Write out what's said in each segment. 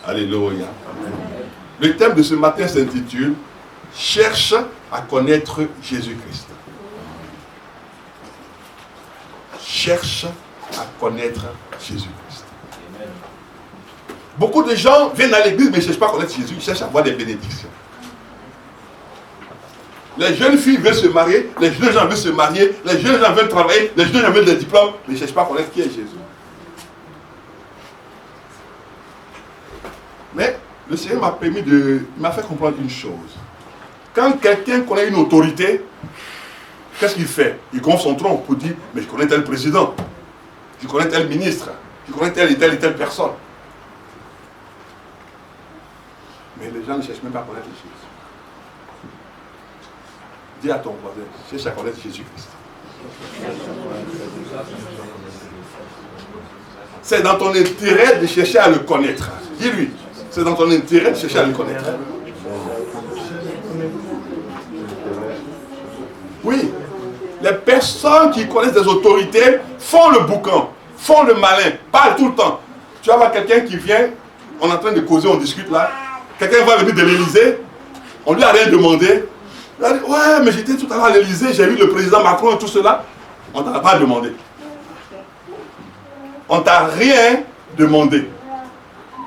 Alléluia. Le thème de ce matin s'intitule « Cherche à connaître Jésus-Christ ». Cherche à connaître Jésus-Christ. Beaucoup de gens viennent à l'église mais ne cherchent pas à connaître Jésus, ils cherchent à avoir des bénédictions. Les jeunes filles veulent se marier, les jeunes gens veulent se marier, les jeunes gens veulent travailler, les jeunes gens veulent des diplômes, mais ils ne cherchent pas à connaître qui est Jésus. Mais le Seigneur m'a fait comprendre une chose. Quand quelqu'un connaît une autorité, qu'est-ce qu'il fait? Il gonfle son tronc pour dire, mais je connais tel président, je connais tel ministre, je connais telle et telle personne. Mais les gens ne cherchent même pas à connaître Jésus. Dis à ton voisin, cherche à connaître Jésus-Christ. C'est dans ton intérêt de chercher à le connaître. Dis-lui, c'est dans ton intérêt de chercher à le connaître. Oui, les personnes qui connaissent des autorités font le boucan, font le malin, parlent tout le temps. Tu vas voir quelqu'un qui vient, on est en train de causer, on discute là. Quelqu'un va venir de l'Élysée, on lui a rien demandé. Il a dit, ouais, mais j'étais tout à l'heure à l'Élysée, j'ai vu le président Macron et tout cela. On ne t'a pas demandé. On ne t'a rien demandé.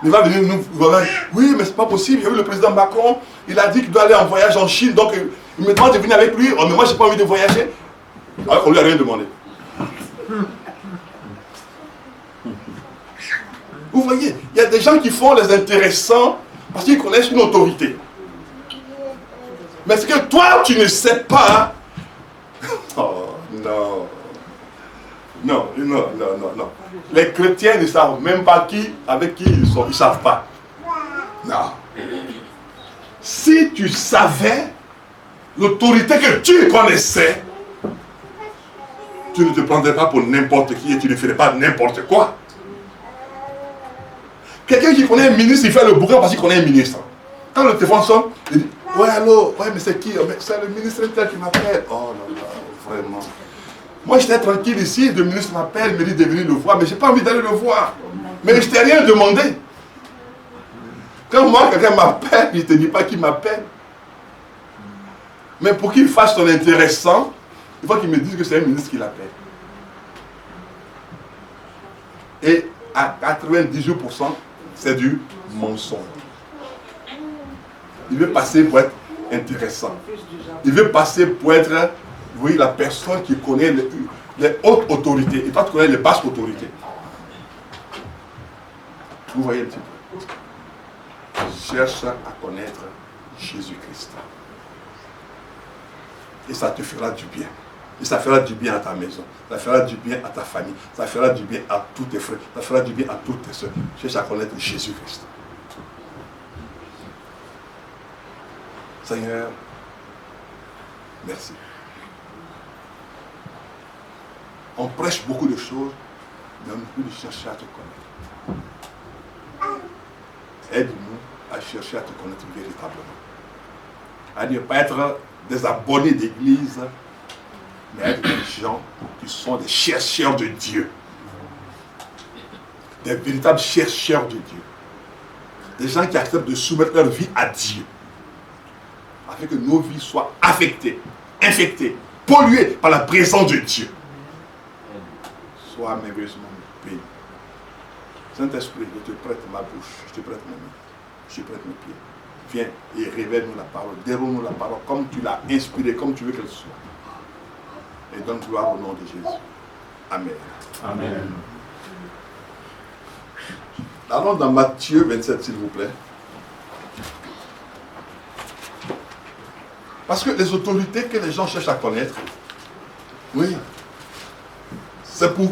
Il va venir nous voir, oui, mais c'est pas possible, j'ai vu le président Macron, il a dit qu'il doit aller en voyage en Chine, donc il me demande de venir avec lui. Oh, mais moi, je n'ai pas envie de voyager. Alors qu'on ne lui a rien demandé. Vous voyez, il y a des gens qui font les intéressants parce qu'ils connaissent une autorité. Mais ce que toi, tu ne sais pas... Oh, non. Non. Les chrétiens ne savent même pas avec qui ils sont. Ils ne savent pas. Non. Si tu savais l'autorité que tu connaissais, tu ne te prendrais pas pour n'importe qui et tu ne ferais pas n'importe quoi. Quelqu'un qui connaît un ministre, il fait le boucan parce qu'il connaît un ministre. Quand le téléphone sonne, il dit, ouais, allô, ouais, mais c'est qui? C'est le ministre tel qui m'appelle. Oh là là, vraiment. Moi, j'étais tranquille ici, le ministre m'appelle, me dit de venir le voir, mais je n'ai pas envie d'aller le voir. Mais je ne t'ai rien demandé. Quand moi, quelqu'un m'appelle, il ne te dit pas qui m'appelle. Mais pour qu'il fasse son intéressant, il faut qu'il me dise que c'est un ministre qui l'appelle. Et à 98%, c'est du mensonge. Il veut passer pour être intéressant. Il veut passer pour être, oui, la personne qui connaît les hautes autorités. Et toi, tu connais les basses autorités. Vous voyez un petit peu. Cherche à connaître Jésus-Christ. Et ça te fera du bien. Et ça fera du bien à ta maison. Ça fera du bien à ta famille. Ça fera du bien à tous tes frères. Ça fera du bien à toutes tes soeurs. Cherche à connaître Jésus-Christ. Seigneur, merci. On prêche beaucoup de choses, mais on ne peut plus chercher à te connaître. Aide-nous à chercher à te connaître véritablement. À ne pas être des abonnés d'église, mais être des gens qui sont des chercheurs de Dieu. Des véritables chercheurs de Dieu. Des gens qui acceptent de soumettre leur vie à Dieu. Afin que nos vies soient affectées, infectées, polluées par la présence de Dieu. Sois merveilleusement béni. Saint-Esprit, je te prête ma bouche, je te prête mes mains, je te prête mes pieds. Viens et révèle-nous la parole, déroule-nous la parole comme tu l'as inspirée, comme tu veux qu'elle soit. Et donne gloire au nom de Jésus. Amen. Amen. Allons dans Matthieu 27, s'il vous plaît. Parce que les autorités que les gens cherchent à connaître, oui, c'est pour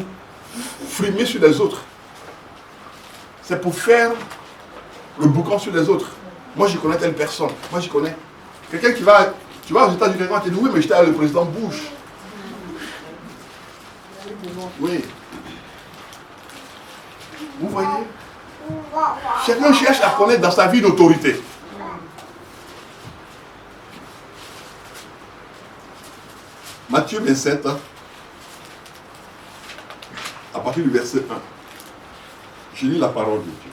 frimer sur les autres. C'est pour faire le boucan sur les autres. Moi, je connais telle personne. Moi, je connais. Quelqu'un qui va, tu vas aux États-Unis, quelqu'un qui dit, oui, mais j'étais avec le président Bush. Oui. Vous voyez? Chacun cherche à connaître dans sa vie une autorité. Matthieu 27, à partir du verset 1. Je lis la parole de Dieu.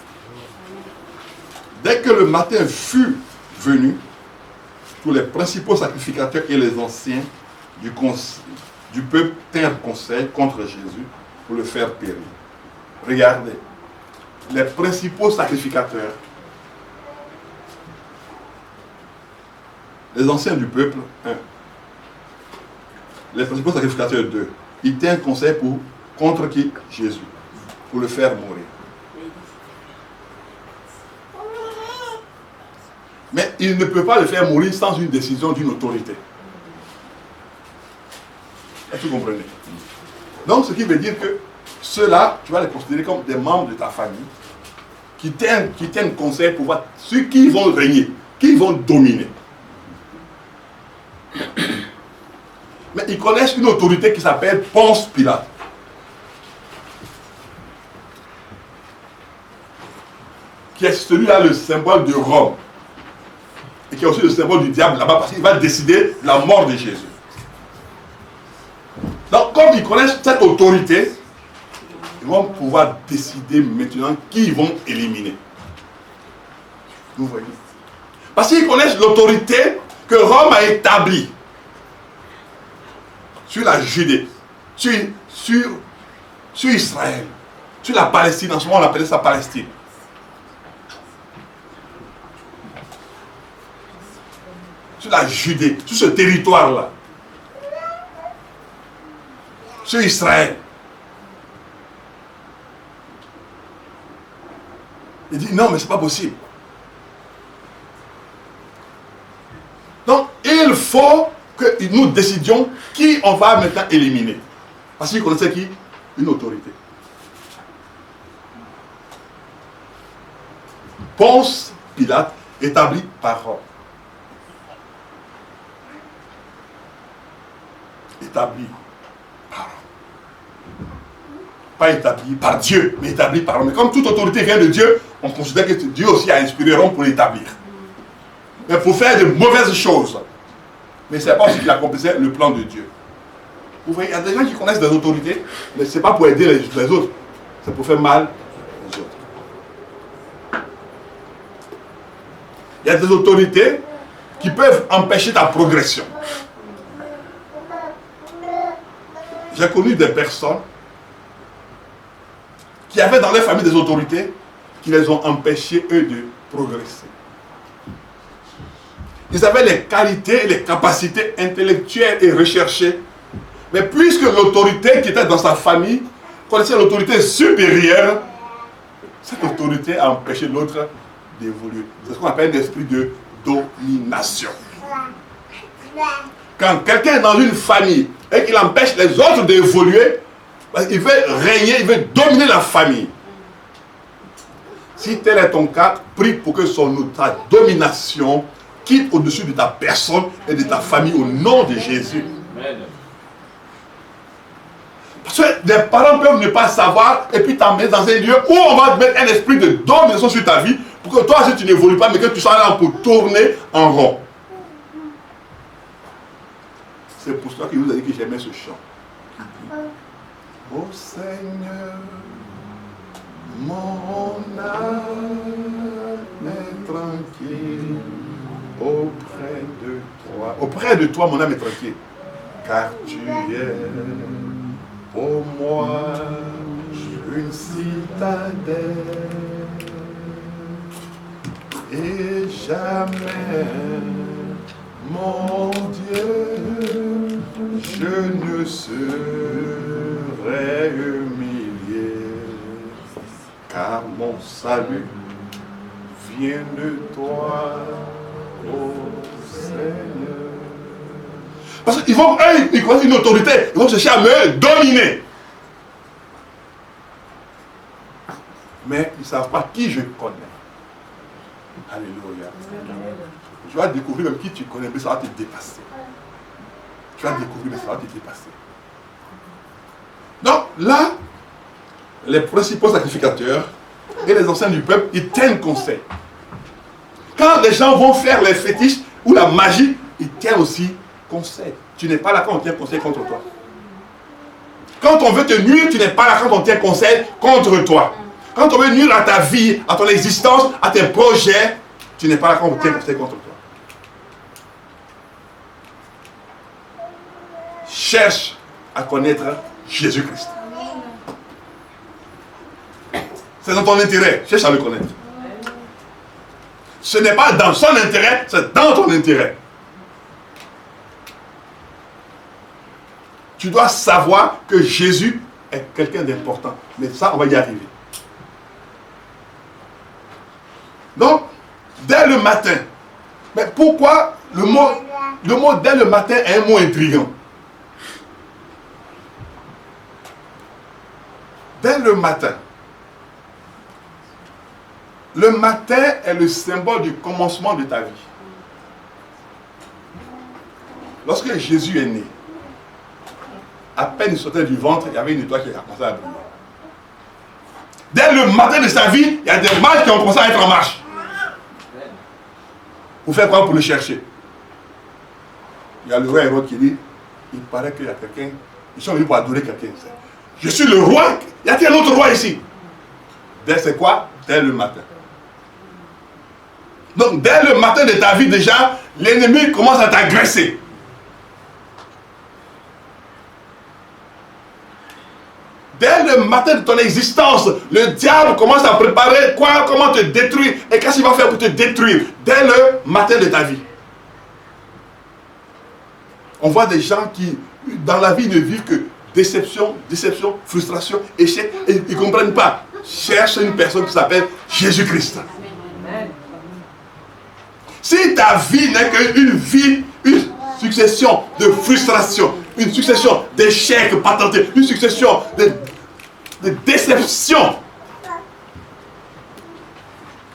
Dès que le matin fut venu, tous les principaux sacrificateurs et les anciens du peuple tinrent conseil contre Jésus pour le faire périr. Regardez, les principaux sacrificateurs, les anciens du peuple, 1. Les principaux sacrificateurs, 2. Ils tinrent conseil contre qui? Jésus, pour le faire mourir. Mais il ne peut pas le faire mourir sans une décision d'une autorité. Est-ce que vous comprenez? Donc, ce qui veut dire que ceux-là, tu vas les considérer comme des membres de ta famille qui tiennent conseil pour voir ceux qui vont régner, qui vont dominer. Mais ils connaissent une autorité qui s'appelle Ponce Pilate. Qui est celui-là, le symbole de Rome. Et qui est aussi le symbole du diable là-bas, parce qu'il va décider la mort de Jésus. Donc, comme ils connaissent cette autorité, ils vont pouvoir décider maintenant qui ils vont éliminer. Vous voyez? Parce qu'ils connaissent l'autorité que Rome a établie sur la Judée, sur Israël, sur la Palestine. En ce moment, on appelait ça Palestine. Sur la Judée, sur ce territoire-là. Sur Israël. Il dit non, mais c'est pas possible. Donc, il faut que nous décidions qui on va maintenant éliminer. Parce qu'il connaissait qui? Une autorité. Ponce Pilate, établi par Rome. Établi par Rome. Pas établi par Dieu, mais établi par Rome. Mais comme toute autorité vient de Dieu, on considère que Dieu aussi a inspiré Rome pour l'établir. Mais pour faire de mauvaises choses. Mais ce n'est pas aussi qu'il accomplissait le plan de Dieu. Vous voyez, il y a des gens qui connaissent des autorités, mais ce n'est pas pour aider les autres. C'est pour faire mal aux autres. Il y a des autorités qui peuvent empêcher ta progression. J'ai connu des personnes qui avaient dans leur famille des autorités qui les ont empêchés, eux, de progresser. Ils avaient les qualités et les capacités intellectuelles et recherchées. Mais puisque l'autorité qui était dans sa famille connaissait l'autorité supérieure, cette autorité a empêché l'autre d'évoluer. C'est ce qu'on appelle l'esprit de domination. Quand quelqu'un est dans une famille et qu'il empêche les autres d'évoluer, il veut régner, il veut dominer la famille. Si tel est ton cas, prie pour que ta domination quitte au-dessus de ta personne et de ta famille au nom de Jésus. Amen. Parce que les parents peuvent ne pas savoir et puis t'emmener dans un lieu où on va te mettre un esprit de domination sur ta vie pour que toi, si tu n'évolues pas, mais que tu sois là pour tourner en rond. C'est pour cela que je vous ai dit que j'aimais ce chant. Ô Seigneur, mon âme est tranquille auprès de toi. Auprès de toi, mon âme est tranquille. Car tu es pour moi une citadelle. Et jamais, mon Dieu, je ne serai humilié, car mon salut vient de toi, ô Seigneur. Parce qu'ils vont, ils connaissent une autorité, ils vont chercher à me dominer. Mais ils ne savent pas qui je connais. Alléluia. Tu vas découvrir même qui tu connais, mais ça va te dépasser. Tu vas découvrir, mais ça va te dépasser. Donc là, les principaux sacrificateurs et les anciens du peuple, ils tiennent conseil. Quand les gens vont faire les fétiches ou la magie, ils tiennent aussi conseil. Tu n'es pas là quand on tient conseil contre toi. Quand on veut te nuire, tu n'es pas là quand on tient conseil contre toi. Quand on veut nuire à ta vie, à ton existence, à tes projets, tu n'es pas là quand on tient contre toi. Cherche à connaître Jésus-Christ. C'est dans ton intérêt. Cherche à le connaître. Ce n'est pas dans son intérêt, c'est dans ton intérêt. Tu dois savoir que Jésus est quelqu'un d'important. Mais ça, on va y arriver. Donc, dès le matin. Mais pourquoi le mot dès le matin est un mot intriguant? Dès le matin. Le matin est le symbole du commencement de ta vie. Lorsque Jésus est né, à peine il sortait du ventre, il y avait une étoile qui a commencé à briller. Dès le matin de sa vie, il y a des mages qui ont commencé à être en marche. Pour faire quoi? Pour le chercher. Il y a le roi Hérode qui dit, il paraît qu'il y a quelqu'un, ils sont venus pour adorer quelqu'un. Je suis le roi, y a-t-il un autre roi ici? C'est quoi? Dès le matin. Donc dès le matin de ta vie déjà, l'ennemi commence à t'agresser. Dès le matin de ton existence, le diable commence à préparer quoi? Comment te détruire? Et qu'est-ce qu'il va faire pour te détruire? Dès le matin de ta vie. On voit des gens qui, dans la vie, ne vivent que déception, frustration, échec, et ils ne comprennent pas. Cherche une personne qui s'appelle Jésus-Christ. Si ta vie n'est qu'une vie, une succession de frustration, une succession d'échecs patentés, une succession de déceptions,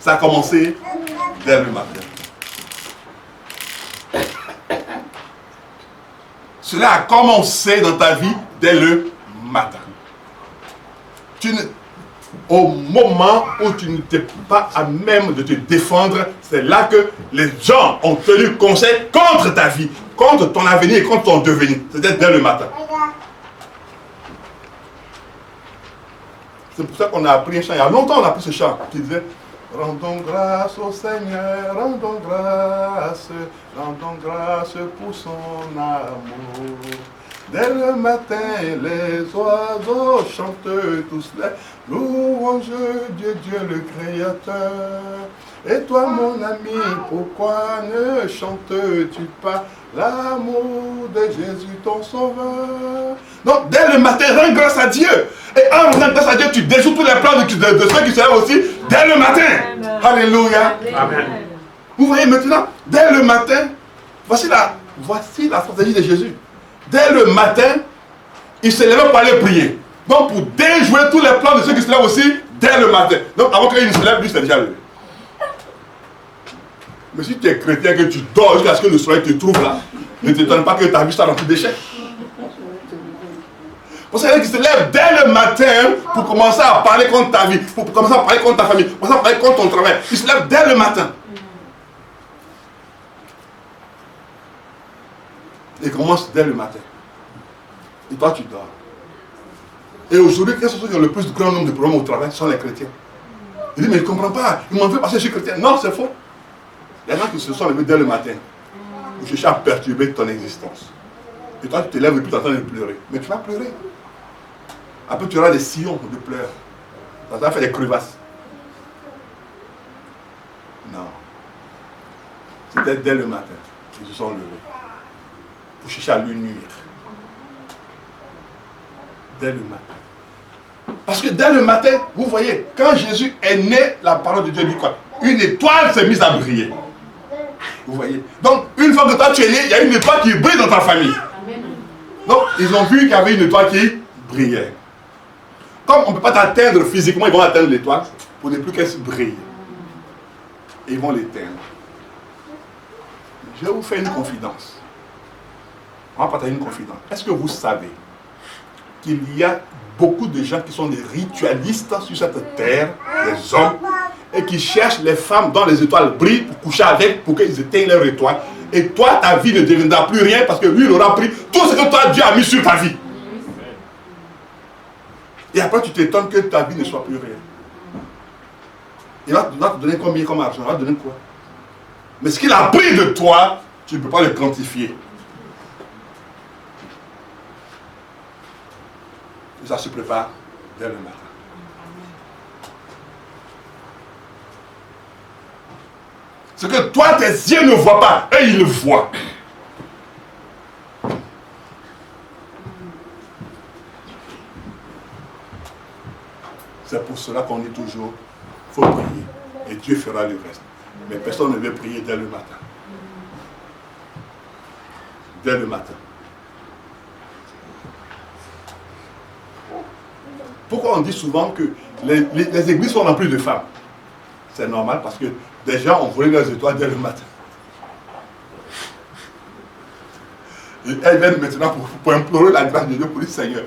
ça a commencé dès le matin. Cela a commencé dans ta vie dès le matin. Au moment où tu n'étais pas à même de te défendre, c'est là que les gens ont tenu conseil contre ta vie, contre ton avenir et contre ton devenir. C'était dès le matin. C'est pour ça qu'on a appris un chant. Il y a longtemps on a appris ce chant qui disait « Rendons grâce au Seigneur, rendons grâce pour son amour. » Dès le matin, les oiseaux chantent tous les louanges de Dieu le Créateur. Et toi, mon ami, pourquoi ne chantes-tu pas l'amour de Jésus, ton Sauveur? Donc, dès le matin, rends grâce à Dieu. Et en rendant grâce à Dieu, tu déjoues tous les plans de ceux qui se lèvent aussi dès le matin. Amen. Alléluia. Amen. Vous voyez maintenant, dès le matin, voici la stratégie de Jésus. Dès le matin, il se lève pour aller prier. Donc pour déjouer tous les plans de ceux qui se lèvent aussi, dès le matin. Donc avant qu'il se lève, lui c'est déjà levé. Mais si tu es chrétien, que tu dors jusqu'à ce que le soleil te trouve là, ne t'étonne pas que ta vie soit remplie d'échecs. Pour ça, il se lève dès le matin pour commencer à parler contre ta vie, pour commencer à parler contre ta famille, pour commencer à parler contre ton travail. Il se lève dès le matin. Il commence dès le matin. Et toi, tu dors. Et aujourd'hui, quels sont ceux qui ont le plus grand nombre de problèmes au travail? Ce sont les chrétiens. Il dit, mais je ne comprends pas. Ils m'ont fait passer que je suis chrétien. Non, c'est faux. Il y en a qui se sont levés dès le matin pour chercher à perturber ton existence. Et toi, tu te lèves et puis tu es en train de pleurer. Mais tu vas pleurer. Après, tu auras des sillons de pleurs. Ça va faire des crevasses. Non. C'était dès le matin qu'ils se sont levés pour chercher à lui nuire. Dès le matin. Parce que dès le matin, vous voyez, quand Jésus est né, la parole de Dieu dit quoi? Une étoile s'est mise à briller. Vous voyez? Donc, une fois que toi tu es né, il y a une étoile qui brille dans ta famille. Donc, ils ont vu qu'il y avait une étoile qui brillait. Comme on ne peut pas t'atteindre physiquement, ils vont atteindre l'étoile pour ne plus qu'elle se brille. Et ils vont l'éteindre. Je vais vous faire une confidence. On va partager une confidence. Est-ce que vous savez qu'il y a beaucoup de gens qui sont des ritualistes sur cette terre, des hommes, et qui cherchent les femmes dont les étoiles brillent pour coucher avec, pour qu'ils éteignent leur étoile. Et toi, ta vie ne deviendra plus rien parce que lui, il aura pris tout ce que toi, Dieu a mis sur ta vie. Et après, tu t'étonnes que ta vie ne soit plus rien. Il va te donner combien comme argent? Il va te donner quoi? Mais ce qu'il a pris de toi, tu ne peux pas le quantifier. Et ça se prépare dès le matin. Ce que toi, tes yeux ne voient pas, eux, ils le voient. C'est pour cela qu'on dit toujours, il faut prier. Et Dieu fera le reste. Mais personne ne veut prier dès le matin. Dès le matin. Pourquoi on dit souvent que les églises sont remplies de femmes? C'est normal parce que des gens ont volé leurs étoiles dès le matin. Et elles viennent maintenant pour implorer la grâce de Dieu pour dire Seigneur,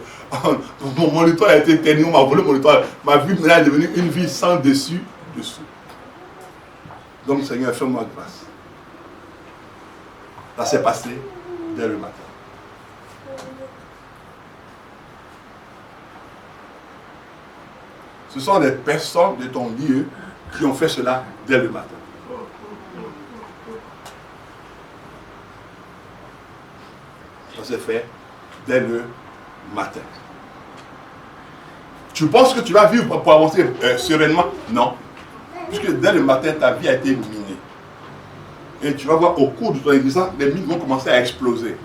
mon étoile a été éteignée, on m'a volé mon étoile. Ma vie maintenant est devenue une vie sans dessus, dessous. Donc Seigneur, fais-moi grâce. Ça s'est passé dès le matin. Ce sont des personnes de ton lieu qui ont fait cela dès le matin. Ça s'est fait dès le matin. Tu penses que tu vas vivre pour avancer sereinement? Non. Puisque dès le matin, ta vie a été minée. Et tu vas voir au cours de ton existence, les mines vont commencer à exploser.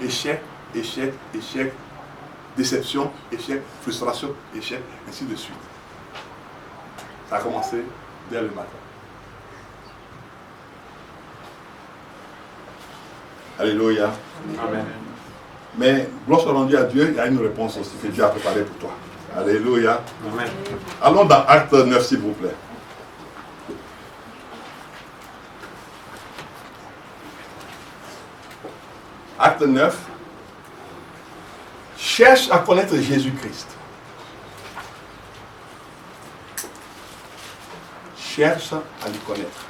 Échec, échec, échec, déception, échec, frustration, échec, ainsi de suite. Ça a commencé dès le matin. Alléluia. Amen. Mais gloire soit rendue à Dieu, il y a une réponse aussi que Dieu a préparée pour toi. Alléluia. Amen. Allons dans Acte 9, s'il vous plaît. Acte 9. Cherche à connaître Jésus-Christ. Cherche à le connaître.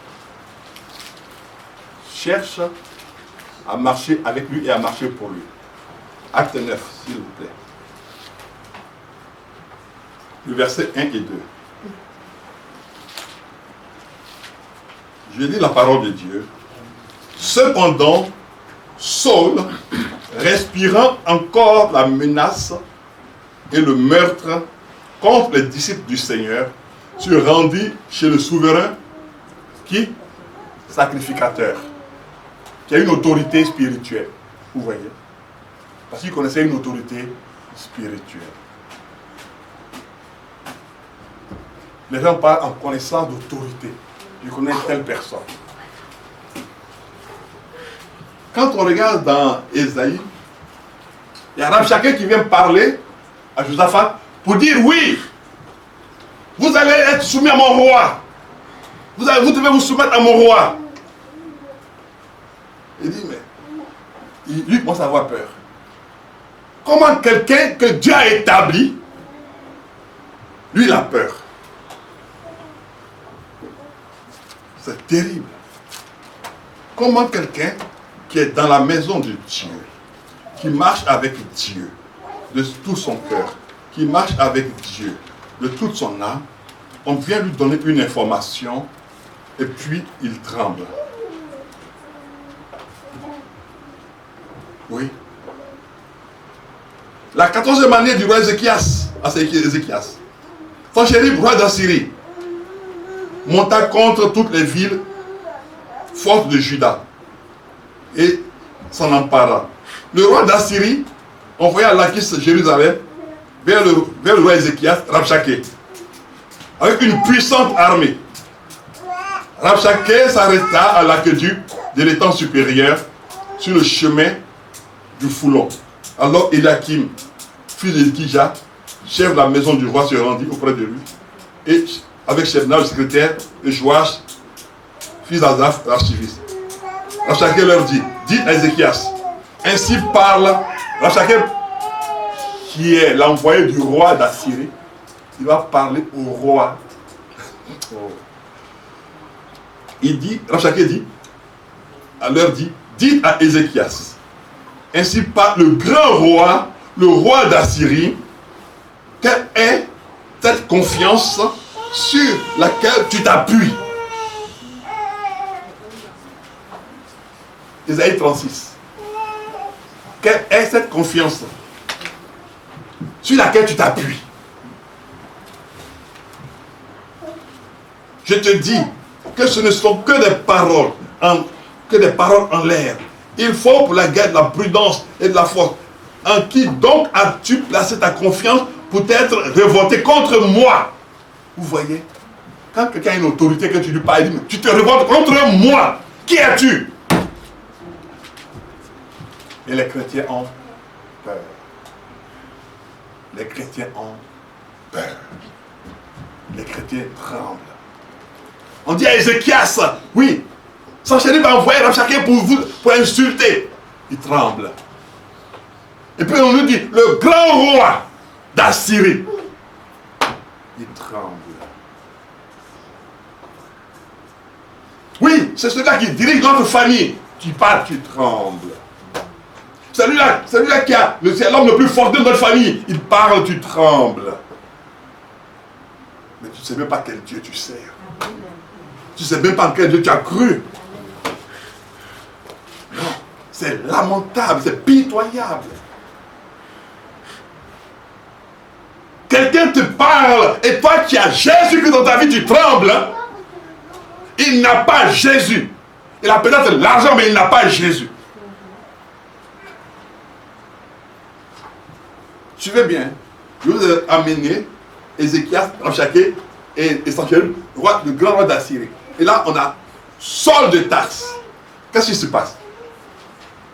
Cherche à marcher avec lui et à marcher pour lui. Acte 9, s'il vous plaît. Le verset 1 et 2. Je lis la parole de Dieu. Cependant, Saul, respirant encore la menace et le meurtre contre les disciples du Seigneur, se rendit chez le souverain qui? Sacrificateur, qui a une autorité spirituelle. Vous voyez? Parce qu'il connaissait une autorité spirituelle. Les gens parlent en connaissance d'autorité. Je connais telle personne. Quand on regarde dans Ésaïe, il y a Rabshakeh qui vient parler à Josaphat pour dire oui, vous allez être soumis à mon roi. Vous devez vous soumettre à mon roi. Il dit, mais lui commence à avoir peur. Comment quelqu'un que Dieu a établi, lui il a peur. C'est terrible. Comment quelqu'un qui est dans la maison de Dieu, qui marche avec Dieu de tout son cœur, qui marche avec Dieu de toute son âme, on vient lui donner une information et puis il tremble. Oui. La 14e année du roi Ézéchias, Sanchérib, roi d'Assyrie, monta contre toutes les villes fortes de Juda et s'en empara. Le roi d'Assyrie envoya Lachish Jérusalem vers le roi Ézéchias, Rabshakeh, avec une puissante armée. Rabshakeh s'arrêta à l'aqueduc de l'étang supérieur sur le chemin du Foulon. Alors Eliakim, fils d'Elkija, chef de la maison du roi, se rendit auprès de lui. Et avec Shebna, le secrétaire, et Joach, fils d'Azaph, l'archiviste. Rabshakeh leur dit, dites à Ézéchias, ainsi parle Rabshakeh, qui est l'envoyé du roi d'Assyrie. Il va parler au roi. Il dit, Rabshakeh dit, leur dit, dites à Ézéchias, ainsi parle le grand roi, le roi d'Assyrie, quelle est cette confiance sur laquelle tu t'appuies. Ésaïe 36. Quelle est cette confiance sur laquelle tu t'appuies? Je te dis que ce ne sont que des paroles en l'air. Il faut pour la guerre de la prudence et de la force. En qui donc as-tu placé ta confiance pour t'être révolté contre moi? Vous voyez, quand quelqu'un a une autorité que tu lui parles, il dit, tu te révoltes contre moi. Qui es-tu? Et les chrétiens ont peur. Les chrétiens ont peur. Les chrétiens tremblent. On dit à Ézéchias, oui, Sanchéribe va envoyer Rabshakeh pour insulter. Il tremble. Et puis on nous dit, le grand roi d'Assyrie, il tremble. Oui, c'est celui-là qui dirige notre famille. Tu parles, tu trembles. Celui-là qui a l'homme le plus fort de notre famille. Il parle, tu trembles. Mais tu ne sais même pas quel Dieu tu sers. Tu ne sais même pas en quel Dieu tu as cru. Non, c'est lamentable, c'est pitoyable. Quelqu'un te parle et toi qui as Jésus-Christ dans ta vie, tu trembles. Il n'a pas Jésus. Il a peut-être l'argent, mais il n'a pas Jésus. Suivez bien. Je vous ai amené Ézéchias, Rabshakeh et Sanchéribe, le grand roi d'Assyrie. Et là, on a Saul de Tarse. Qu'est-ce qui se passe?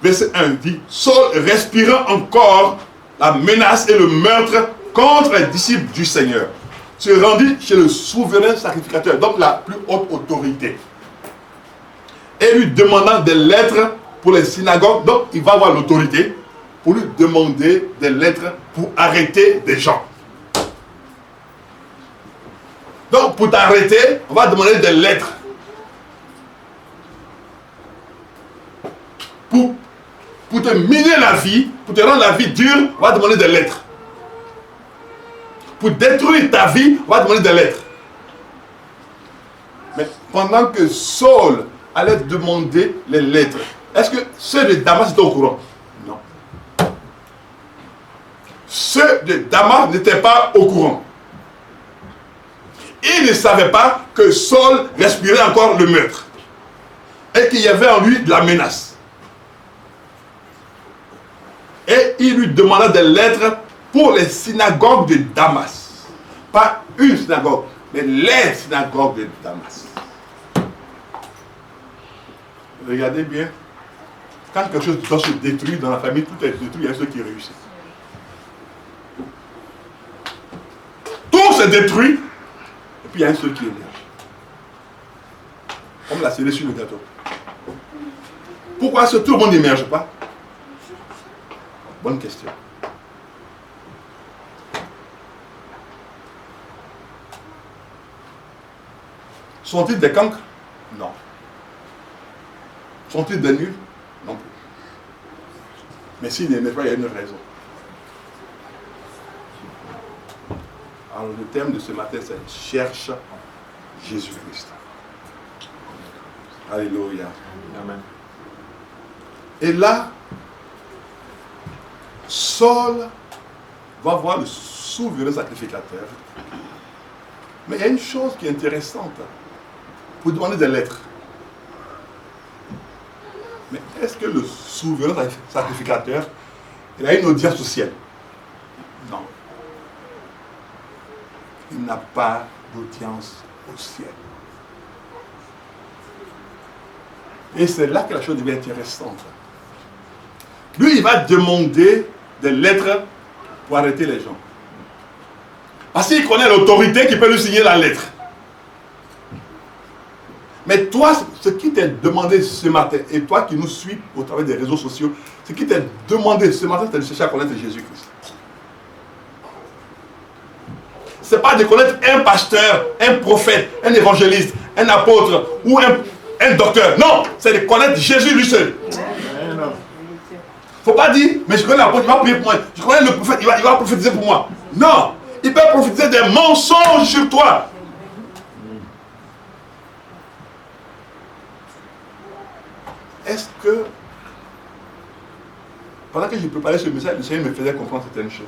Verset 1 dit, Saul respirant encore la menace et le meurtre contre les disciples du Seigneur, se rendit chez le souverain sacrificateur, donc la plus haute autorité, et lui demandant des lettres pour les synagogues. Donc il va avoir l'autorité pour lui demander des lettres pour arrêter des gens. Donc pour t'arrêter, on va demander des lettres. Pour te miner la vie, pour te rendre la vie dure, on va demander des lettres. Pour détruire ta vie, on va demander des lettres. Mais pendant que Saul allait demander les lettres, est-ce que ceux de Damas étaient au courant? Non. Ceux de Damas n'étaient pas au courant. Ils ne savaient pas que Saul respirait encore le meurtre. Et qu'il y avait en lui de la menace. Et il lui demanda des lettres pour les synagogues de Damas. Pas une synagogue, mais les synagogues de Damas. Regardez bien. Quand quelque chose doit se détruire dans la famille, tout est détruit, il y a ceux qui réussissent. Tout se détruit, et puis il y a ceux qui émergent. Comme la cerise sur le gâteau. Pourquoi est-ce que tout le monde n'émerge pas? Bonne question. Sont-ils des cancres? Non. Sont-ils des nuls? Non plus. Mais s'ils n'émergent pas, il y a une raison. Alors le thème de ce matin, c'est cherche Jésus-Christ. Alléluia. Amen. Et là, Saul va voir le souverain sacrificateur. Mais il y a une chose qui est intéressante. Pour demander des lettres. Mais est-ce que le souverain sacrificateur, il a une audience au ciel? Non. Il n'a pas d'audience au ciel. Et c'est là que la chose devient intéressante. Lui, il va demander des lettres pour arrêter les gens. Parce qu'il connaît l'autorité qui peut lui signer la lettre. Mais toi, ce qui t'est demandé ce matin, et toi qui nous suis au travers des réseaux sociaux, ce qui t'est demandé ce matin, c'est de chercher à connaître Jésus-Christ. Ce n'est pas de connaître un pasteur, un prophète, un évangéliste, un apôtre ou un docteur. Non, c'est de connaître Jésus lui seul. Il ne faut pas dire, mais je connais l'apôtre, il va prier pour moi. Je connais le prophète, il va prophétiser pour moi. Non, il peut prophétiser des mensonges sur toi. est-ce que, pendant que je préparais ce message, le Seigneur me faisait comprendre certaines choses.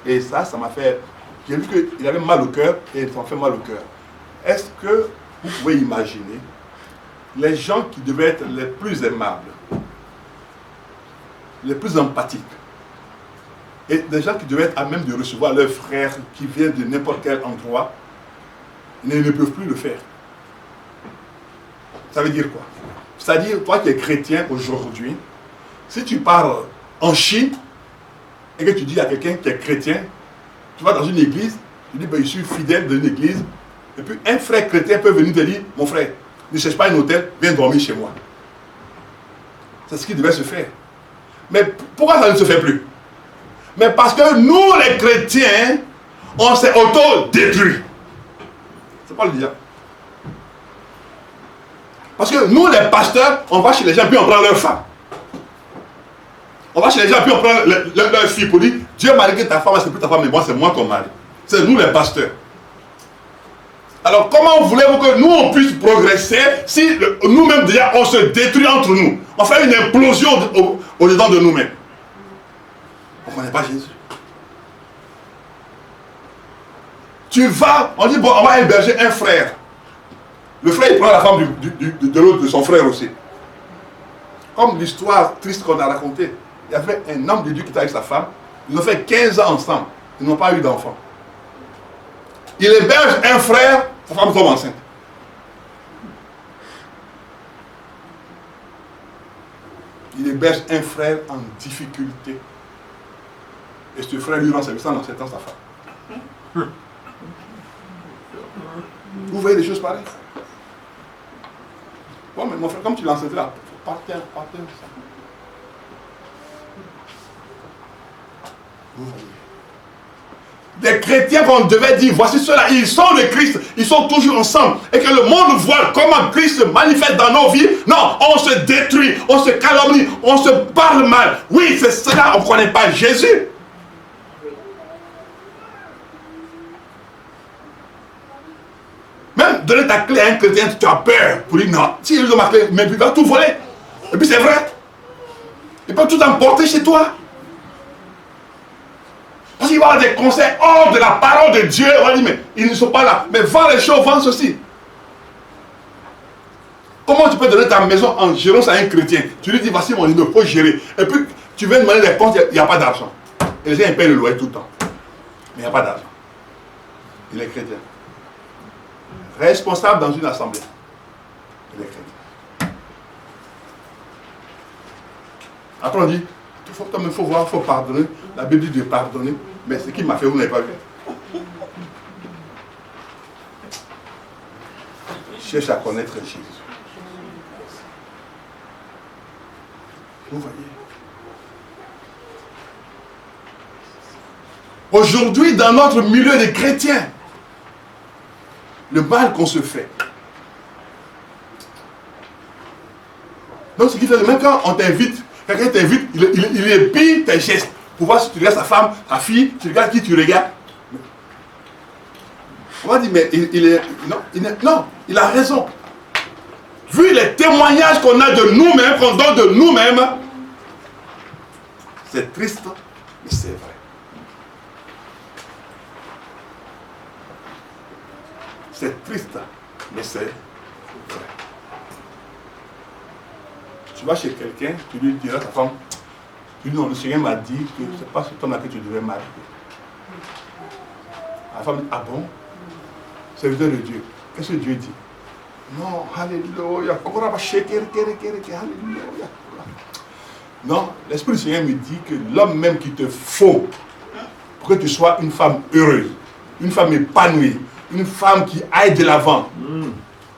Et ça m'a fait, j'ai vu qu'il avait mal au cœur et ça m'a fait mal au cœur. Est-ce que vous pouvez imaginer les gens qui devaient être les plus aimables, les plus empathiques, et des gens qui devaient être à même de recevoir leurs frères qui viennent de n'importe quel endroit, ils ne peuvent plus le faire. Ça veut dire quoi? C'est-à-dire, toi qui es chrétien aujourd'hui, si tu pars en Chine et que tu dis à quelqu'un qui est chrétien, tu vas dans une église, tu dis, ben, je suis fidèle d'une église, et puis un frère chrétien peut venir te dire, mon frère, ne cherche pas un hôtel, viens dormir chez moi. C'est ce qui devait se faire. Mais pourquoi ça ne se fait plus? Mais parce que nous, les chrétiens, on s'est auto-détruits. C'est pas le diable. Parce que nous, les pasteurs, on va chez les gens puis on prend leur femme. On va chez les gens puis on prend leur fille pour dire, Dieu m'a dit que ta femme, c'est plus ta femme, mais moi, c'est moi ton mari. C'est nous les pasteurs. Alors comment voulez-vous que nous, on puisse progresser si nous-mêmes déjà, on se détruit entre nous? On fait une implosion au-dedans de nous-mêmes. On ne connaît pas Jésus. Tu vas, on dit, bon, on va héberger un frère. Le frère, il prend la femme de l'autre, de son frère aussi. Comme l'histoire triste qu'on a racontée. Il y avait un homme de Dieu qui était avec sa femme. Ils ont fait 15 ans ensemble. Ils n'ont pas eu d'enfant. Il héberge un frère, sa femme tombe enceinte. Il héberge un frère en difficulté. Et ce frère lui rend service en acceptant sa femme. Vous voyez des choses pareilles? Bon, mais mon frère, comme tu l'as enceinté là, partez. Vous voyez. Des chrétiens qu'on devait dire, voici ceux-là, ils sont de Christ, ils sont toujours ensemble. Et que le monde voit comment Christ se manifeste dans nos vies. Non, on se détruit, on se calomnie, on se parle mal. Oui, c'est cela, on ne connaît pas Jésus. Même donner ta clé à un chrétien, tu as peur pour dire non. Si il donne ma clé, mais il va tout voler. Et puis c'est vrai. Il peut tout emporter chez toi. Parce qu'il va y avoir des conseils hors de la parole de Dieu. On va dire, mais ils ne sont pas là. Mais vends les choses, vends ceci. Comment tu peux donner ta maison en gérant ça à un chrétien? Tu lui dis, voici mon immeuble, il faut gérer. Et puis, tu viens demander des comptes, il n'y a pas d'argent. Et les gens ils payent le loyer tout le temps. Mais il n'y a pas d'argent. Il est chrétien. Responsable dans une assemblée. Il est chrétien. Après on dit, il faut voir, il faut pardonner. La Bible dit de pardonner. Mais ce qu'il m'a fait, vous n'avez pas vu. Cherche à connaître Jésus. Vous voyez. Aujourd'hui, dans notre milieu de chrétiens, le mal qu'on se fait. Donc, ce qui fait que même quand on t'invite, quelqu'un t'invite, il épie tes gestes pour voir si tu regardes sa femme, sa fille, tu regardes qui tu regardes. On va dire, mais non, il a raison. Vu les témoignages qu'on a de nous-mêmes, qu'on donne de nous-mêmes, c'est triste, mais c'est vrai. C'est triste, mais c'est vrai. Tu vas chez quelqu'un, tu lui diras à ta femme, tu lui dis, non, le Seigneur m'a dit que ce n'est pas ce temps-là que tu devais marier. La femme dit, ah bon? Serviteur de Dieu. Qu'est-ce que Dieu dit? Non, alléluia. Alléluia. Non, l'Esprit du Seigneur me dit que l'homme même qu'il te faut pour que tu sois une femme heureuse, une femme épanouie, une femme qui aille de l'avant.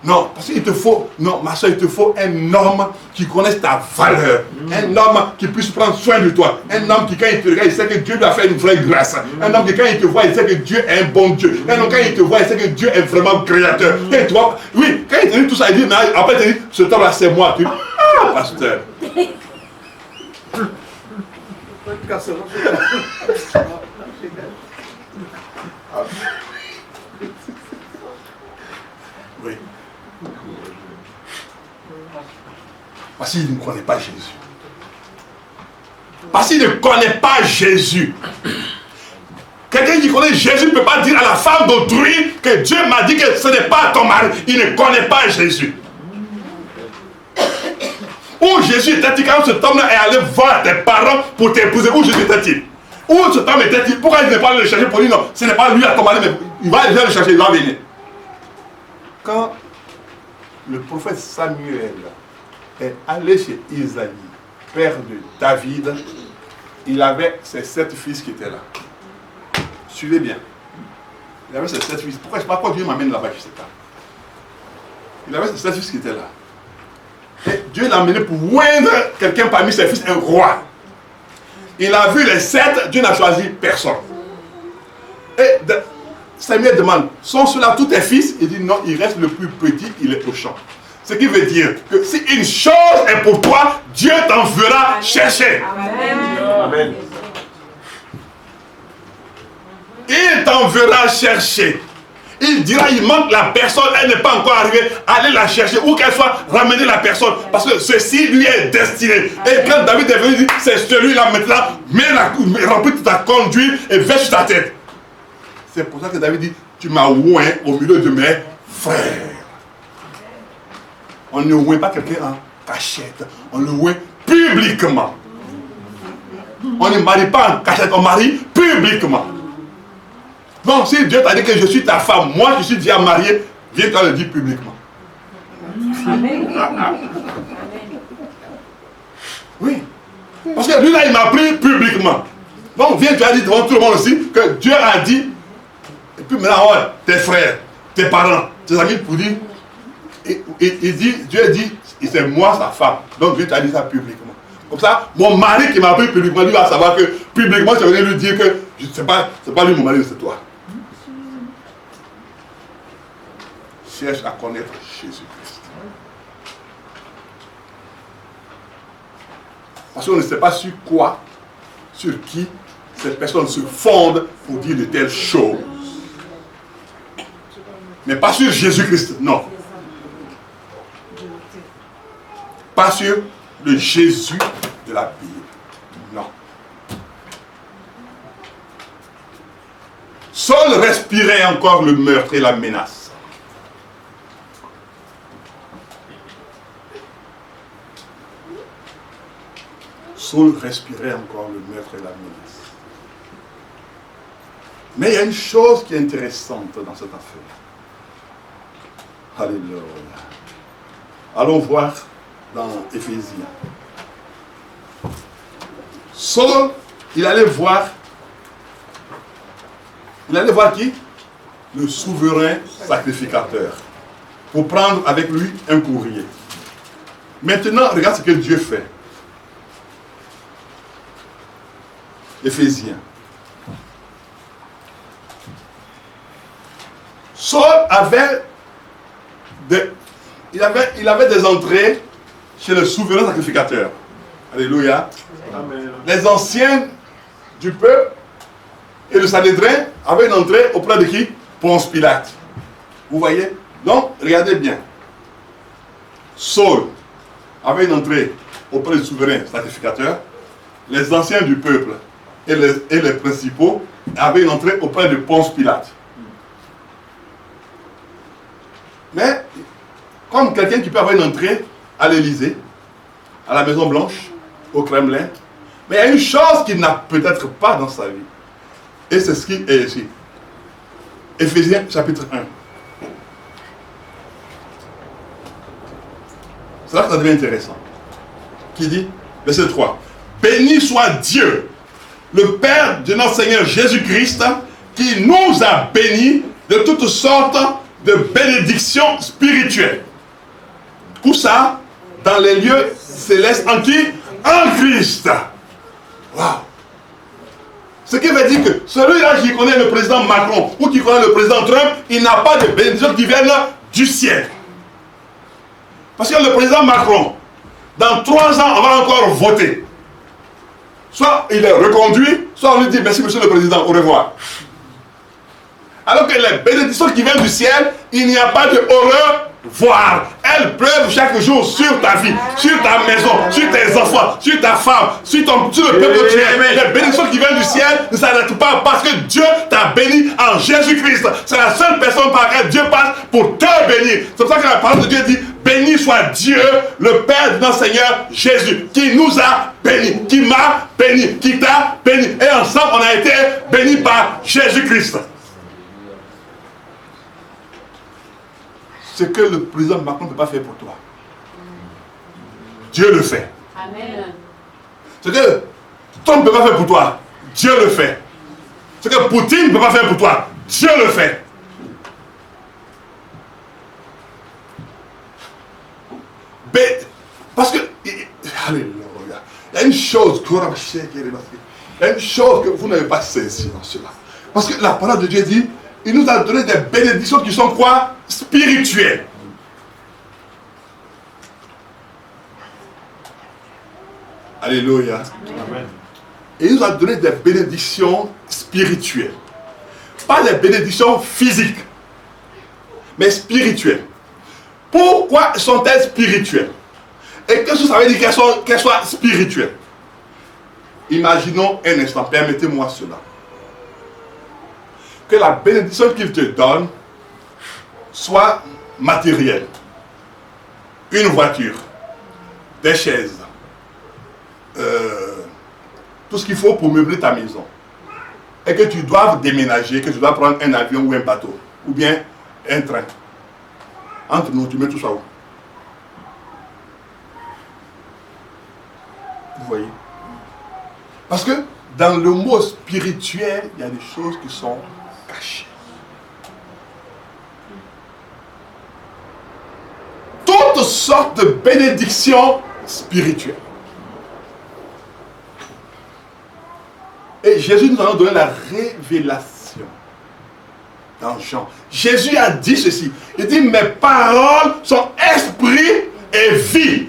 Non, parce qu'il te faut, non, ma soeur, il te faut un homme qui connaisse ta valeur. Un homme qui puisse prendre soin de toi. Un homme qui, quand il te regarde, il sait que Dieu lui a fait une vraie grâce. Un homme qui, quand il te voit, il sait que Dieu est un bon Dieu. Un homme, quand il te voit, il sait que Dieu est vraiment créateur. Et toi, oui, quand il te dit tout ça, il dit, mais après, il te dit, ce temps-là, c'est moi. Tu dis, ah, pasteur. Oui. Parce qu'il ne connaît pas Jésus. Parce qu'il ne connaît pas Jésus. Quelqu'un qui connaît Jésus ne peut pas dire à la femme d'autrui que Dieu m'a dit que ce n'est pas ton mari. Il ne connaît pas Jésus. Où Jésus était-il quand cet homme-là est allé voir tes parents pour t'épouser? Où Jésus était-il? Où cet homme était-il? Pourquoi il n'est pas allé le chercher pour dire non, ce n'est pas lui à ton mari, mais il va le chercher, il va venir. Quand le prophète Samuel est allé chez Isaïe, père de David, il avait ses 7 fils qui étaient là. Suivez bien. Il avait ses 7 fils. Pourquoi je ne sais pas pourquoi Dieu m'amène là-bas, je ne sais pas. Il avait ses 7 fils qui étaient là. Et Dieu l'a amené pour oindre quelqu'un parmi ses fils, un roi. Il a vu les 7, Dieu n'a choisi personne. Et Samuel demande, sont ceux-là tous tes fils? Il dit non, il reste le plus petit, il est au champ. Ce qui veut dire que si une chose est pour toi, Dieu t'enverra chercher. Amen. Amen. Il t'enverra chercher. Il dira, il manque la personne, elle n'est pas encore arrivée, allez la chercher, où qu'elle soit, ramenez la personne, parce que ceci lui est destiné. Et quand David est venu, il dit, c'est celui-là maintenant, remplis ta conduite et vais sur ta tête. C'est pour ça que David dit, tu m'as oint au milieu de mes frères. On ne oint pas quelqu'un en cachette, on le oint publiquement. On ne marie pas en cachette, on marie publiquement. Donc si Dieu t'a dit que je suis ta femme, moi je suis déjà marié, viens t'en le dire publiquement. Amen. Oui. Parce que lui là il m'a pris publiquement. Donc viens tu as dit devant tout le monde aussi que Dieu a dit. Et puis maintenant ouais, tes frères, tes parents, tes amis pour dire. Il dit, Dieu dit, c'est moi sa femme. Donc Dieu t'a dit ça publiquement. Comme ça, mon mari qui m'a pris publiquement, lui va savoir que publiquement, je vais lui dire que c'est pas lui mon mari, c'est toi. Cherche à connaître Jésus-Christ. Parce qu'on ne sait pas sur quoi, sur qui ces personnes se fondent pour dire de telles choses. Mais pas sur Jésus-Christ, non. Pas sur le Jésus de la Bible. Non. Saul respirait encore le meurtre et la menace. Saul respirait encore le meurtre et la menace. Mais il y a une chose qui est intéressante dans cette affaire. Alléluia. Allons voir dans Éphésiens. Saul, il allait voir qui? Le souverain sacrificateur. Pour prendre avec lui un courrier. Maintenant, regarde ce que Dieu fait. Éphésiens. Saul avait il avait des entrées chez le souverain sacrificateur. Alléluia. Amen. Les anciens du peuple et le Sanhédrin avaient une entrée auprès de qui? Ponce Pilate. Vous voyez? Donc, regardez bien. Saul avait une entrée auprès du souverain sacrificateur. Les anciens du peuple et les principaux avaient une entrée auprès de Ponce Pilate. Mais, comme quelqu'un qui peut avoir une entrée à l'Élysée, à la Maison Blanche, au Kremlin, mais il y a une chose qu'il n'a peut-être pas dans sa vie. Et c'est ce qui est ici. Éphésiens chapitre 1. C'est là que ça devient intéressant. Qui dit, verset 3, béni soit Dieu, le Père de notre Seigneur Jésus-Christ, qui nous a bénis de toutes sortes de bénédictions spirituelles. Où ça? Dans les lieux célestes en qui? En Christ. Waouh! Ce qui veut dire que celui-là qui connaît le président Macron ou qui connaît le président Trump, il n'a pas de bénédictions qui viennent du ciel. Parce que le président Macron, dans 3 ans, on va encore voter. Soit il est reconduit, soit on lui dit merci monsieur le président, au revoir. Alors que les bénédictions qui viennent du ciel, il n'y a pas de horreur voir. Elle pleuve chaque jour sur ta vie, sur ta maison, sur tes enfants, sur ta femme, sur le peuple que tu es. Les bénédictions qui viennent du ciel ne s'arrêtent pas parce que Dieu t'a béni en Jésus-Christ. C'est la seule personne par laquelle Dieu passe pour te bénir. C'est pour ça que la parole de Dieu dit, béni soit Dieu, le Père de notre Seigneur Jésus, qui nous a bénis, qui m'a béni, qui t'a béni. Et ensemble, on a été bénis par Jésus-Christ. Ce que le président Macron ne peut pas faire pour toi, Dieu le fait. Amen. Ce que Trump ne peut pas faire pour toi, Dieu le fait. Ce que Poutine ne peut pas faire pour toi, Dieu le fait. Parce que, alléluia, il y a une chose, il y a une chose que vous n'avez pas saisi dans cela. Parce que la parole de Dieu dit, il nous a donné des bénédictions qui sont quoi? Spirituelles. Alléluia. Amen. Et il nous a donné des bénédictions spirituelles. Pas des bénédictions physiques, mais spirituelles. Pourquoi sont-elles spirituelles? Et qu'est-ce que ça veut dire qu'elles soient spirituelles? Imaginons un instant, permettez-moi cela. Que la bénédiction qu'il te donne soit matérielle. Une voiture, des chaises, tout ce qu'il faut pour meubler ta maison. Et que tu dois déménager, que tu dois prendre un avion ou un bateau, ou bien un train. Entre nous, tu mets tout ça où? Vous voyez? Parce que dans le mot spirituel, il y a des choses qui sont cachées. Toutes sortes de bénédictions spirituelles. Et Jésus nous a donné la révélation dans Jean. Jésus a dit ceci. Il dit, mes paroles sont esprit et vie.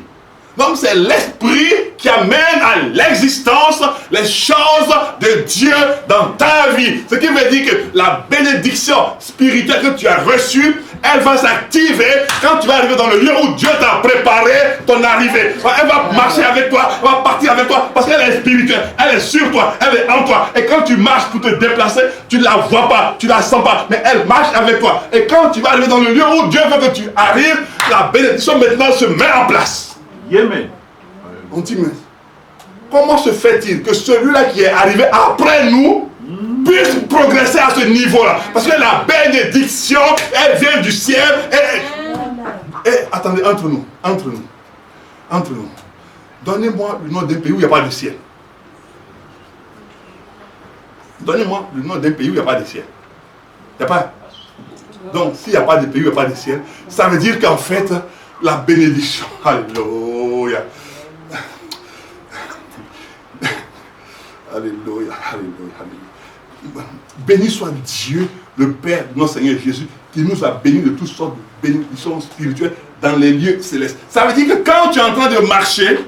Donc c'est l'esprit qui amène à l'existence les choses de Dieu dans ta vie. Ce qui veut dire que la bénédiction spirituelle que tu as reçue, elle va s'activer quand tu vas arriver dans le lieu où Dieu t'a préparé ton arrivée. Elle va marcher avec toi, elle va partir avec toi parce qu'elle est spirituelle, elle est sur toi, elle est en toi. Et quand tu marches pour te déplacer, tu ne la vois pas, tu ne la sens pas, mais elle marche avec toi. Et quand tu vas arriver dans le lieu où Dieu veut que tu arrives, la bénédiction maintenant se met en place. Amen. On dit, mais comment se fait-il que celui-là qui est arrivé après nous puisse progresser à ce niveau-là? Parce que la bénédiction, elle vient du ciel. Et attendez, entre nous. Donnez-moi le nom d'un pays où il n'y a pas de ciel. Donnez-moi le nom d'un pays où il n'y a pas de ciel. Il n'y a pas. Donc, s'il n'y a pas de pays où il n'y a pas de ciel, ça veut dire qu'en fait, la bénédiction, alléluia. Alléluia, alléluia, alléluia. Béni soit Dieu, le Père de notre Seigneur Jésus, qui nous a bénis de toutes sortes de bénédictions spirituelles dans les lieux célestes. Ça veut dire que quand tu es en train de marcher,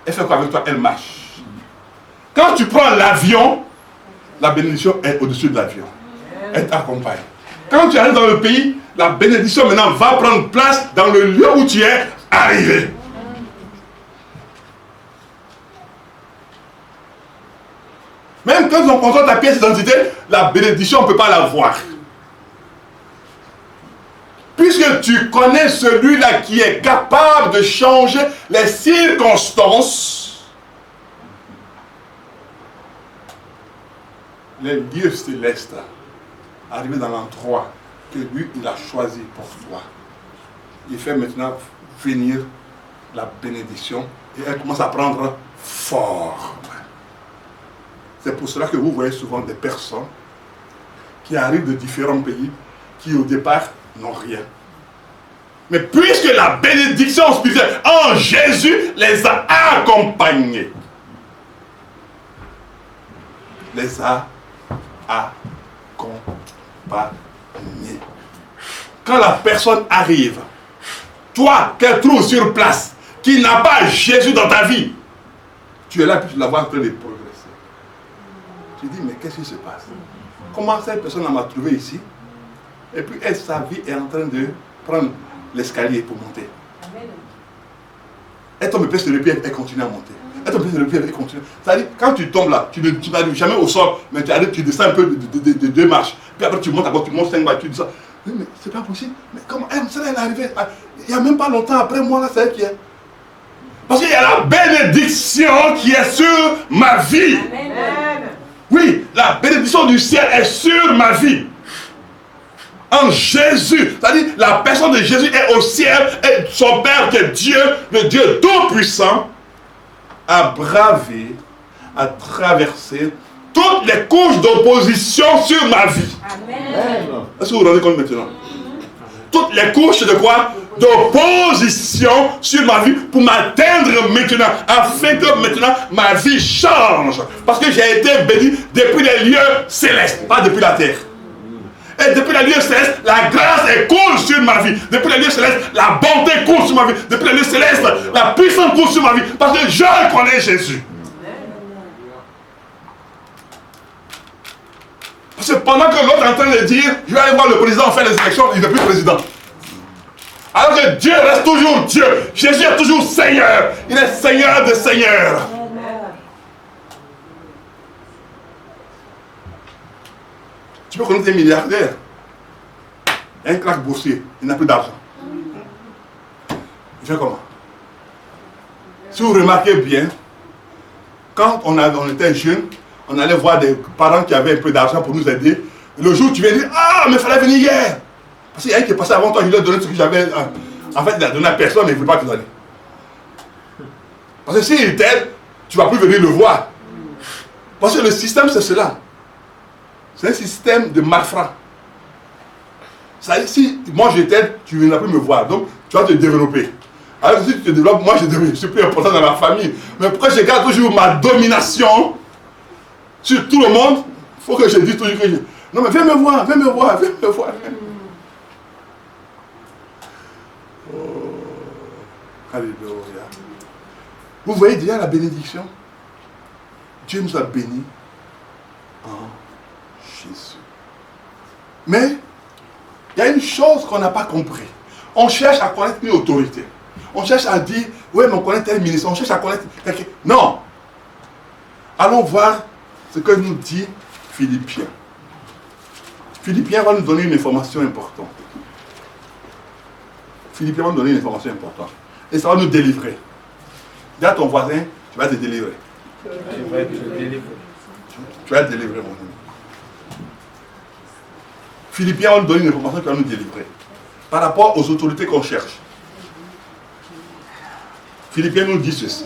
elle fait quoi avec toi? Elle marche. Quand tu prends l'avion, la bénédiction est au-dessus de l'avion. Elle t'accompagne. Quand tu arrives dans le pays, la bénédiction maintenant va prendre place dans le lieu où tu es arrivé. Même quand on contrôle ta pièce d'identité, la bénédiction, on ne peut pas la voir. Puisque tu connais celui-là qui est capable de changer les circonstances, les lieux célestes, arriver dans l'endroit que lui, il a choisi pour toi. Il fait maintenant venir la bénédiction et elle commence à prendre forme. C'est pour cela que vous voyez souvent des personnes qui arrivent de différents pays qui au départ n'ont rien. Mais puisque la bénédiction spirituelle en Jésus les a accompagnés. Les a accompagnés. Quand la personne arrive, toi qu'elle trouve sur place, qui n'a pas Jésus dans ta vie, tu es là pour la voir en train de progresser. Tu dis, mais qu'est-ce qui se passe? Comment cette personne m'a trouvé ici? Et puis elle, sa vie est en train de prendre l'escalier pour monter. Amen. Elle tombe sur le pied, elle continue à monter. Elle tombe sur le pied, elle continue. C'est-à-dire, quand tu tombes là, tu n'arrives jamais au sol, mais tu descends un peu de 2 marches. Puis après tu montes encore, tu montes 5 marches, tu descends. Oui, mais c'est pas possible. Mais comment elle est arrivée? Il n'y a même pas longtemps après moi, là, c'est elle qui est. Parce qu'il y a la bénédiction qui est sur ma vie. Amen. Oui, la bénédiction du ciel est sur ma vie. En Jésus. C'est-à-dire, la personne de Jésus est au ciel et son Père, qui est Dieu, le Dieu Tout-Puissant, a bravé, a traversé toutes les couches d'opposition sur ma vie. Amen. Est-ce que vous vous rendez compte maintenant? Toutes les couches de quoi? D'opposition sur ma vie pour m'atteindre maintenant, afin que maintenant ma vie change. Parce que j'ai été béni depuis les lieux célestes, pas depuis la terre. Et depuis les lieux célestes, la grâce est coule sur ma vie. Depuis les lieux célestes, la bonté coule sur ma vie. Depuis les lieux célestes, la puissance coule sur ma vie. Parce que je connais Jésus. Parce que pendant que l'autre est en train de dire, je vais aller voir le président faire les élections, il n'est plus président. Alors que Dieu reste toujours Dieu. Jésus est toujours Seigneur. Il est Seigneur des Seigneurs. Tu peux connaître des milliardaires. Un crack boursier, il n'a plus d'argent. Il fait comment? Si vous remarquez bien, quand on était jeunes, on allait voir des parents qui avaient un peu d'argent pour nous aider. Le jour où tu viens dire, ah, mais il fallait venir hier. Parce qu'il y a un qui est passé avant toi, je lui ai donné ce que j'avais. En fait, il a donné à personne, mais il ne veut pas te donner. Parce que s'il t'aide, tu ne vas plus venir le voir. Parce que le système, c'est cela. C'est un système de malfrats. Si moi je t'aide, tu ne viendras plus me voir. Donc, tu vas te développer. Alors si tu te développes, moi je suis plus important dans la famille. Mais pourquoi je garde toujours ma domination sur tout le monde? Il faut que je dise toujours que je... Non mais viens me voir, viens me voir, viens me voir. Oh, alléluia. Vous voyez déjà la bénédiction? Dieu nous a bénis en Jésus. Mais il y a une chose qu'on n'a pas compris. On cherche à connaître une autorité. On cherche à dire, oui, mais on connaît tel ministre. On cherche à connaître quelqu'un. Non. Allons voir ce que nous dit Philippiens. Philippiens va nous donner une information importante. Philippiens va nous donner une information importante. Et ça va nous délivrer. Dis à ton voisin, tu vas te délivrer. Tu vas être délivré, mon ami. Philippiens va nous donner une information qui va nous délivrer. Par rapport aux autorités qu'on cherche. Philippiens nous dit ceci.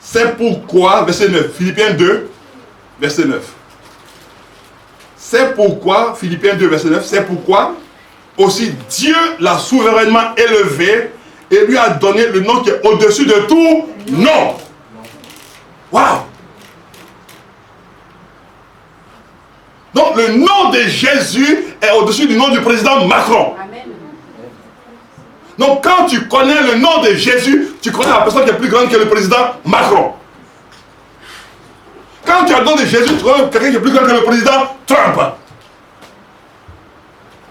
C'est pourquoi, verset 9, Philippiens 2, verset 9. C'est pourquoi, Philippiens 2, verset 9, c'est pourquoi aussi Dieu l'a souverainement élevé et lui a donné le nom qui est au-dessus de tout nom. Waouh! Donc le nom de Jésus est au-dessus du nom du président Macron. Amen. Donc quand tu connais le nom de Jésus, tu connais la personne qui est plus grande que le président Macron. Quand tu as le nom de Jésus, tu connais quelqu'un qui est plus grand que le président Trump.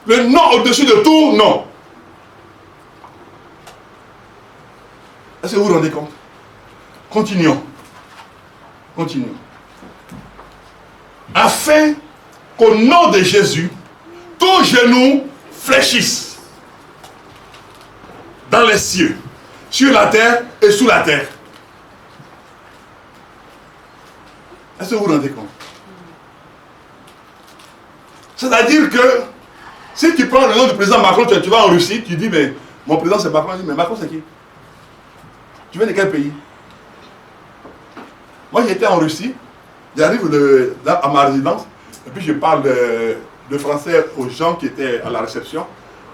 Le nom au-dessus de tout nom. Est-ce que vous vous rendez compte? Continuons. Continuons. Afin qu'au nom de Jésus, tous genoux fléchissent dans les cieux, sur la terre et sous la terre. Est-ce que vous vous rendez compte? C'est-à-dire que si tu prends le nom du président Macron, tu vas en Russie, tu dis, mais mon président c'est Macron. Mais Macron c'est qui? Tu viens de quel pays? Moi j'étais en Russie, j'arrive à ma résidence, et puis je parle de français aux gens qui étaient à la réception.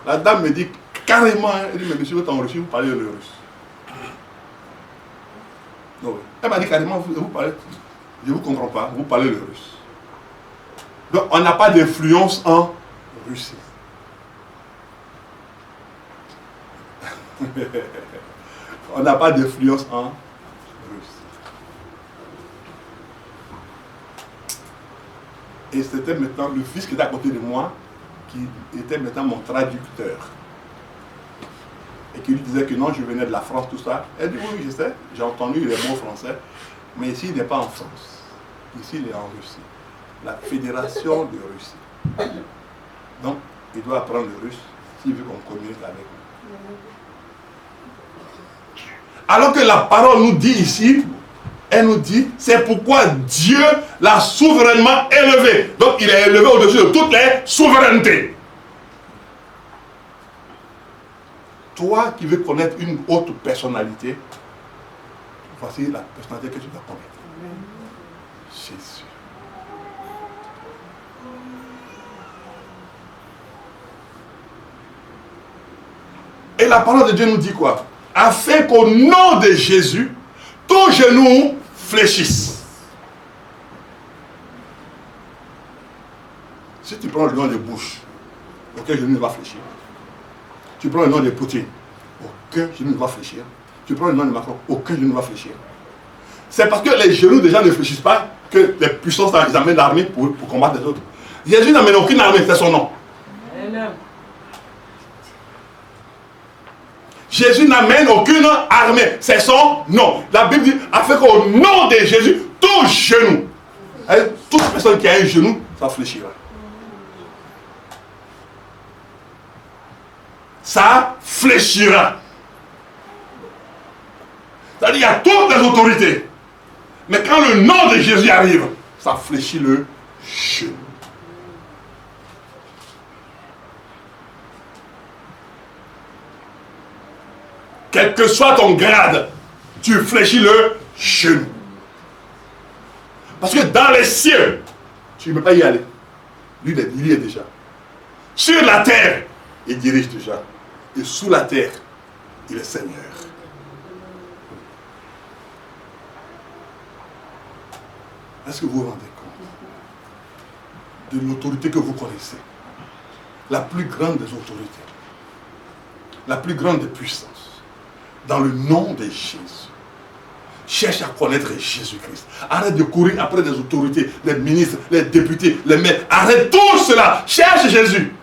La dame me dit carrément, elle dit, mais monsieur, vous êtes en Russie, vous parlez le russe. Donc, elle m'a dit carrément, vous parlez, je ne vous comprends pas, vous parlez le russe. Donc on n'a pas d'influence en Russie. On n'a pas d'influence en Russie. Et c'était maintenant le fils qui était à côté de moi, qui était maintenant mon traducteur. Et qui lui disait que non, je venais de la France, tout ça. Elle dit oui, je sais, j'ai entendu les mots français, mais ici il n'est pas en France. Ici il est en Russie. La Fédération de Russie. Donc, il doit apprendre le russe s'il veut qu'on communique avec lui. Alors que la parole nous dit ici, elle nous dit, c'est pourquoi Dieu l'a souverainement élevé. Donc il est élevé au-dessus de toutes les souverainetés. Toi qui veux connaître une autre personnalité, voici la personnalité que tu dois connaître. Jésus. Et la parole de Dieu nous dit quoi? Afin qu'au nom de Jésus, tous genoux fléchissent. Si tu prends le nom de Bush, aucun genou ne va fléchir. Tu prends le nom de Poutine, aucun genou ne va fléchir. Tu prends le nom de Macron, aucun genou ne va fléchir. C'est parce que les genoux des gens ne fléchissent pas que les puissances ils amènent l'armée pour combattre les autres. Jésus n'amène aucune armée, c'est son nom. Jésus n'amène aucune armée, c'est son nom. La Bible dit, afin qu'au nom de Jésus, tout genou, toute personne qui a un genou, ça fléchira. Ça fléchira. C'est-à-dire qu'il y a toutes les autorités. Mais quand le nom de Jésus arrive, ça fléchit le genou. Quel que soit ton grade, tu fléchis le genou. Parce que dans les cieux, tu ne peux pas y aller. Lui, il y est déjà. Sur la terre, il dirige déjà. Et sous la terre, il est Seigneur. Est-ce que vous vous rendez compte de l'autorité que vous connaissez? La plus grande des autorités. La plus grande des puissances. Dans le nom de Jésus. Cherche à connaître Jésus-Christ. Arrête de courir après des autorités, les ministres, les députés, les maires. Arrête tout cela. Cherche Jésus.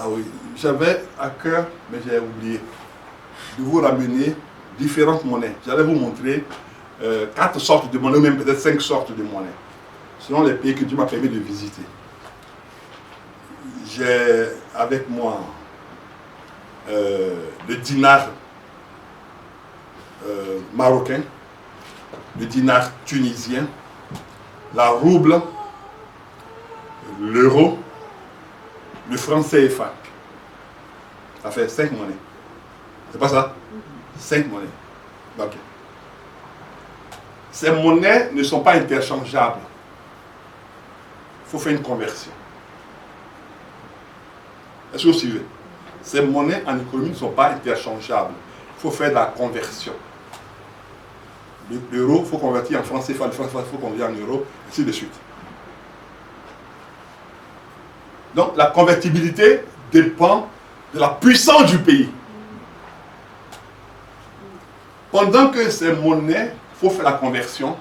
Ah oui, j'avais à cœur, mais j'ai oublié, de vous ramener différentes monnaies. J'allais vous montrer 4 sortes de monnaies, ou même peut-être 5 sortes de monnaies, selon les pays que Dieu m'a permis de visiter. J'ai avec moi le dinar marocain, le dinar tunisien, la rouble, l'euro, le franc CFA. Ça fait 5 monnaies. C'est pas ça? 5 monnaies. Ok. Ces monnaies ne sont pas interchangeables. Il faut faire une conversion. Est-ce que vous suivez? Ces monnaies en économie ne sont pas interchangeables. Il faut faire de la conversion. L'euro, il faut convertir en franc CFA, le franc CFA, il faut convertir en euro, ainsi de suite. Donc la convertibilité dépend de la puissance du pays. Pendant que ces monnaies, il faut faire la conversion,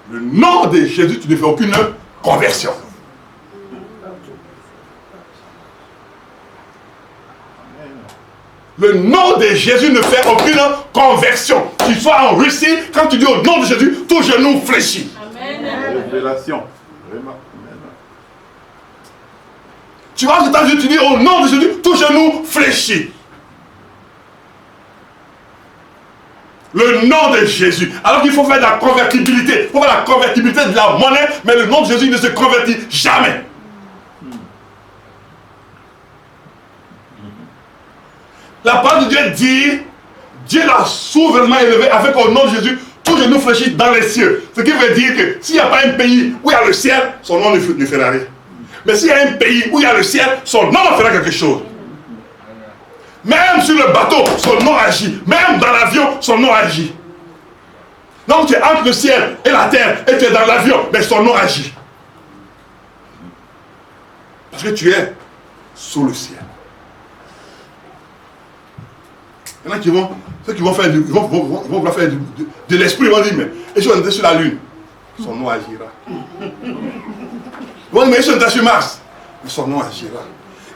le nom de Jésus, tu ne fais aucune conversion. Le nom de Jésus ne fait aucune conversion. Tu sois en Russie, quand tu dis au nom de Jésus, tout genou fléchit. Amen. Révélation. Vraiment. Tu vas aux États-Unis, tu dis au nom de Jésus, tout genou fléchit. Le nom de Jésus. Alors qu'il faut faire de la convertibilité. Il faut faire la convertibilité de la monnaie, mais le nom de Jésus ne se convertit jamais. La parole de Dieu dit, Dieu l'a souverainement élevé avec au nom de Jésus, tout genou fléchit dans les cieux. Ce qui veut dire que s'il n'y a pas un pays où il y a le ciel, son nom ne fera rien. Mais s'il y a un pays où il y a le ciel, son nom fera quelque chose. Même sur le bateau, son nom agit. Même dans l'avion, son nom agit. Donc tu es entre le ciel et la terre et tu es dans l'avion, mais son nom agit. Parce que tu es sous le ciel. Il y en a qui vont, ceux qui vont faire, vont faire de l'esprit, ils vont dire, mais et si on était sur la Lune, son nom agira. Ils vont dire, mais si on était sur Mars, son nom agira.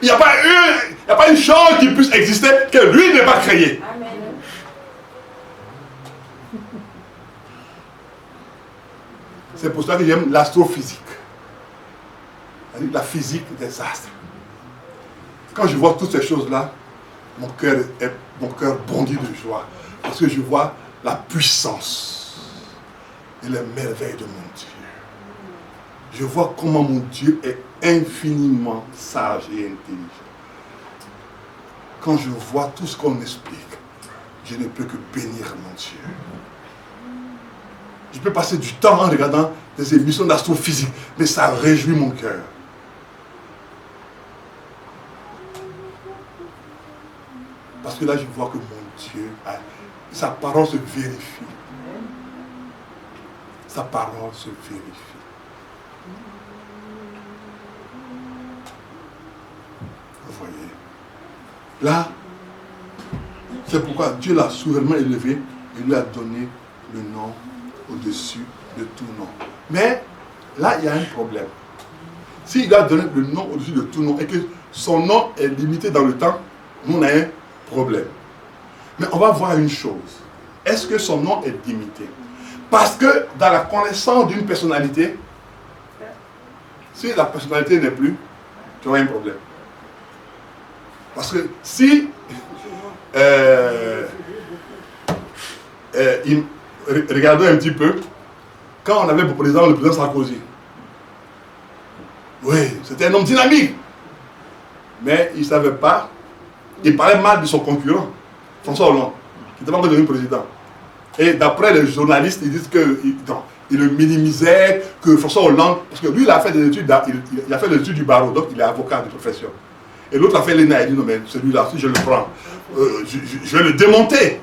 Il n'y a pas une chose qui puisse exister que lui n'ait pas créé. Amen. C'est pour ça que j'aime l'astrophysique. La physique des astres. Quand je vois toutes ces choses-là, mon cœur bondit de joie. Parce que je vois la puissance et les merveilles de mon Dieu. Je vois comment mon Dieu est infiniment sage et intelligent. Quand je vois tout ce qu'on explique, je ne peux que bénir mon Dieu. Je peux passer du temps en regardant des émissions d'astrophysique, mais ça réjouit mon cœur. Parce que là, je vois que mon Dieu, sa parole se vérifie. Sa parole se vérifie. Vous voyez? Là, c'est pourquoi Dieu l'a souverainement élevé et lui a donné le nom au-dessus de tout nom. Mais là, il y a un problème. S'il a donné le nom au-dessus de tout nom et que son nom est limité dans le temps, nous on a un problème. Mais on va voir une chose. Est-ce que son nom est limité? Parce que dans la connaissance d'une personnalité, si la personnalité n'est plus, tu auras un problème. Parce que si regardons un petit peu, quand on avait pour président le président Sarkozy, oui, c'était un homme dynamique, mais il ne savait pas, il parlait mal de son concurrent, François Hollande, qui était pas encore devenu président. Et d'après les journalistes, ils disent qu'il le minimisait, que François Hollande, parce que lui il a fait des études, il a fait des études du barreau, donc il est avocat de profession. Et l'autre a fait l'ENA, il dit non mais celui-là, si je le prends, je vais le démonter.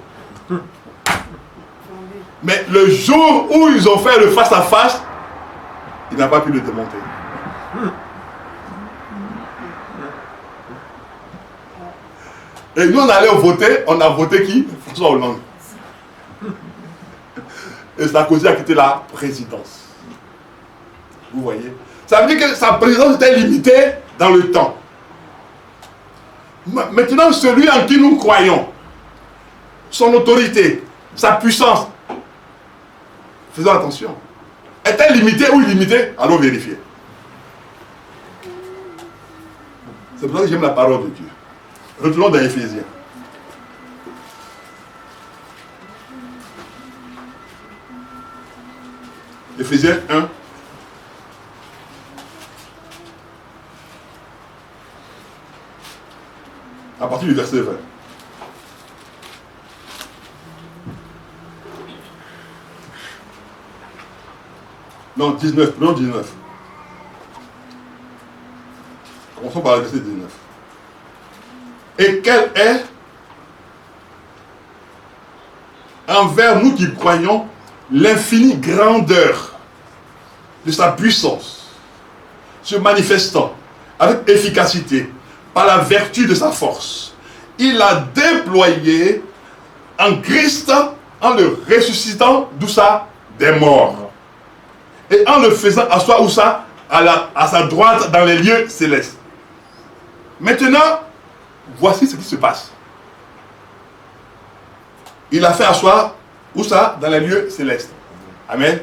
Mais le jour où ils ont fait le face-à-face, il n'a pas pu le démonter. Et nous on allait voter, on a voté qui? François Hollande. Et Sarkozy a quitté la présidence. Vous voyez? Ça veut dire que sa présidence était limitée dans le temps. Maintenant, celui en qui nous croyons, son autorité, sa puissance, faisons attention. Est-elle limitée ou illimitée? Allons vérifier. C'est pour ça que j'aime la parole de Dieu. Retournons dans Éphésiens. Éphésiens 1. À partir du verset 20. Non, 19, non 19. Commençons par le verset 19. Et quelle est, envers nous qui croyons, l'infinie grandeur de sa puissance, se manifestant avec efficacité par la vertu de sa force. Il a déployé en Christ en le ressuscitant d'où ça? Des morts. Et en le faisant asseoir où ça? À sa droite dans les lieux célestes. Maintenant, voici ce qui se passe. Il a fait asseoir où ça? Dans les lieux célestes. Amen.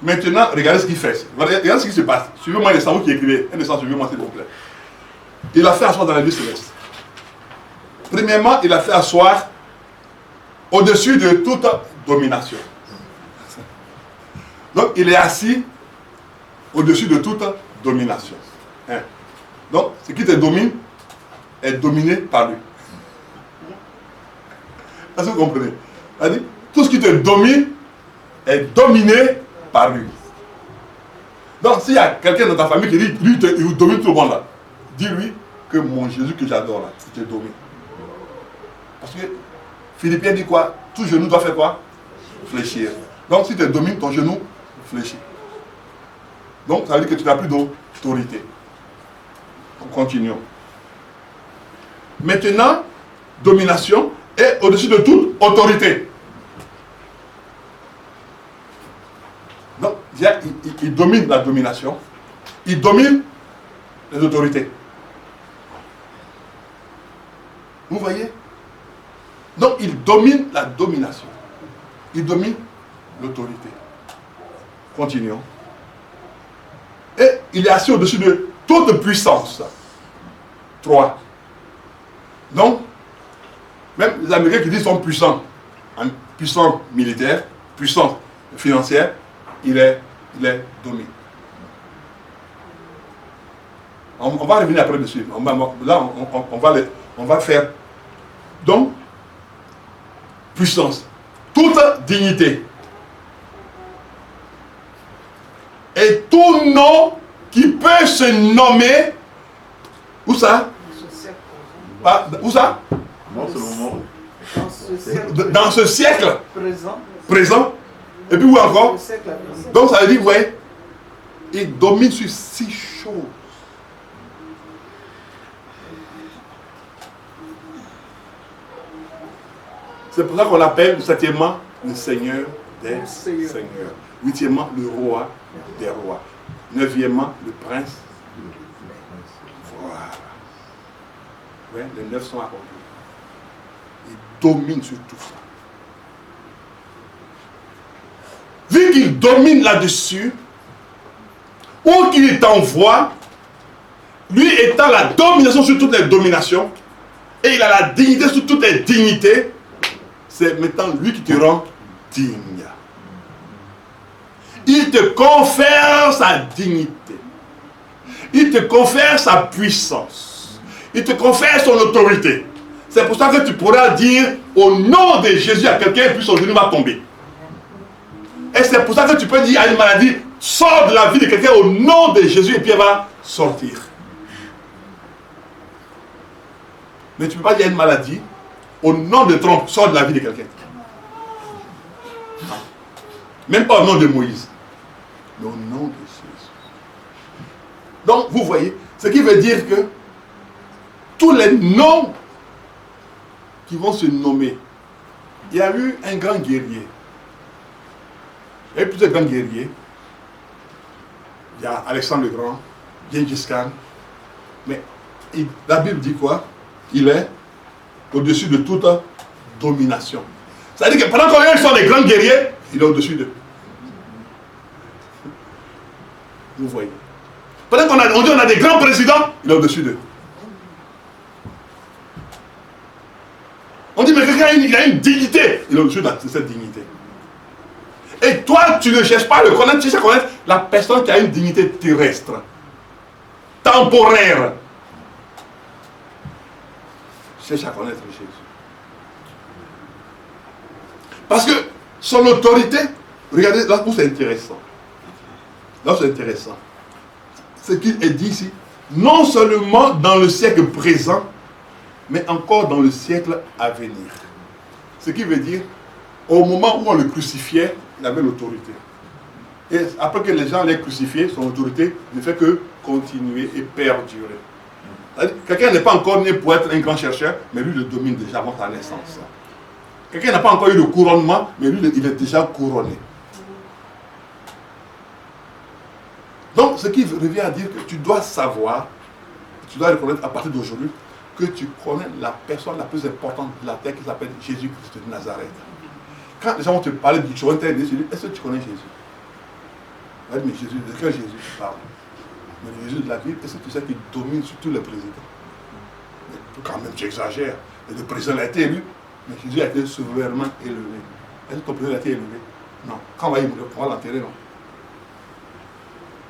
Maintenant, regardez ce qu'il fait. Regardez ce qui se passe. Suivez-moi les savants qui écrivaient. Un instant, suivez-moi s'il vous plaît. Il a fait asseoir dans les lieux célestes. Premièrement, il a fait asseoir au-dessus de toute domination. Donc, il est assis au-dessus de toute domination. Hein? Donc, ce qui te domine est dominé par lui. Est-ce que vous comprenez? C'est-à-dire, tout ce qui te domine est dominé par lui. Donc, s'il y a quelqu'un dans ta famille qui dit, lui, il domine tout le monde là, dis-lui que mon Jésus que j'adore là, il te domine. Parce que Philippiens dit quoi? Tout genou doit faire quoi? Fléchir. Donc, si tu domines, ton genou fléchit. Donc, ça veut dire que tu n'as plus d'autorité. Continuons. Maintenant, domination. est au-dessus de toute autorité. Donc, il domine la domination, il domine les autorités. Vous voyez? Donc, il domine la domination. Il domine l'autorité. Continuons. Et il est assis au-dessus de toute puissance. 3. Donc, même les Américains qui disent qu'ils sont puissants, puissants militaires, puissants financières, il est dominé. On va revenir après dessus. On va faire. Donc, puissance. Toute dignité. Et tout nom qui peut se nommer. Où ça? Où ça? Dans ce siècle présent. Et puis où encore? Donc ça veut dire, vous voyez, il domine sur 6 choses. C'est pour ça qu'on l'appelle, septièmement, le Seigneur des Seigneurs. Huitièmement, le Roi des Rois. Neuvièmement, le Prince. Voilà. Ouais, les 9 sont accomplis. Il domine sur tout ça. Vu qu'il domine là-dessus, où qu'il t'envoie, lui étant la domination sur toutes les dominations, et il a la dignité sur toutes les dignités, c'est maintenant lui qui te rend digne. Il te confère sa dignité. Il te confère sa puissance. Il te confère son autorité. C'est pour ça que tu pourras dire au nom de Jésus à quelqu'un et puis son genou va tomber. Et c'est pour ça que tu peux dire à une maladie, sors de la vie de quelqu'un au nom de Jésus et puis elle va sortir. Mais tu ne peux pas dire à une maladie, au nom de Trump, sors de la vie de quelqu'un. Même pas au nom de Moïse, mais au nom de Jésus. Donc, vous voyez, ce qui veut dire que tous les noms qui vont se nommer, il y a eu un grand guerrier. Il y a eu plusieurs grands guerriers. Il y a Alexandre le Grand, Gengis Khan. Mais la Bible dit quoi? Il est au-dessus de toute domination. C'est-à-dire que pendant qu'ils sont des grands guerriers, il est au-dessus d'eux. Vous voyez. Pendant qu'on dit on a des grands présidents, il est au-dessus d'eux. On dit mais quelqu'un il a une dignité, il est au-dessus de cette dignité. Et toi, tu ne cherches pas à le connaître, tu cherches à connaître la personne qui a une dignité terrestre, temporaire. Cherche à connaître Jésus. Parce que son autorité, regardez là où c'est intéressant. Là où c'est intéressant. Ce qu'il est dit ici, non seulement dans le siècle présent, mais encore dans le siècle à venir. Ce qui veut dire, au moment où on le crucifiait, il avait l'autorité. Et après que les gens l'aient crucifié, son autorité ne fait que continuer et perdurer. Quelqu'un n'est pas encore né pour être un grand chercheur, mais lui le domine déjà avant sa naissance. Quelqu'un n'a pas encore eu le couronnement, mais lui il est déjà couronné. Donc ce qui revient à dire que tu dois savoir, tu dois reconnaître à partir d'aujourd'hui, que tu connais la personne la plus importante de la terre qui s'appelle Jésus-Christ de Nazareth. Quand les gens vont te parler du tu vas te dire, est-ce que tu connais Jésus? Mais Jésus, de quel Jésus tu parles? Mais le Jésus de la Bible, est-ce que tu sais qu'il domine sur tous les présidents? Mais quand même, tu exagères. Le président a été élu, mais Jésus a été souverainement élevé. Est-ce que ton président a été élevé? Non. Quand on va l'enterrer, non.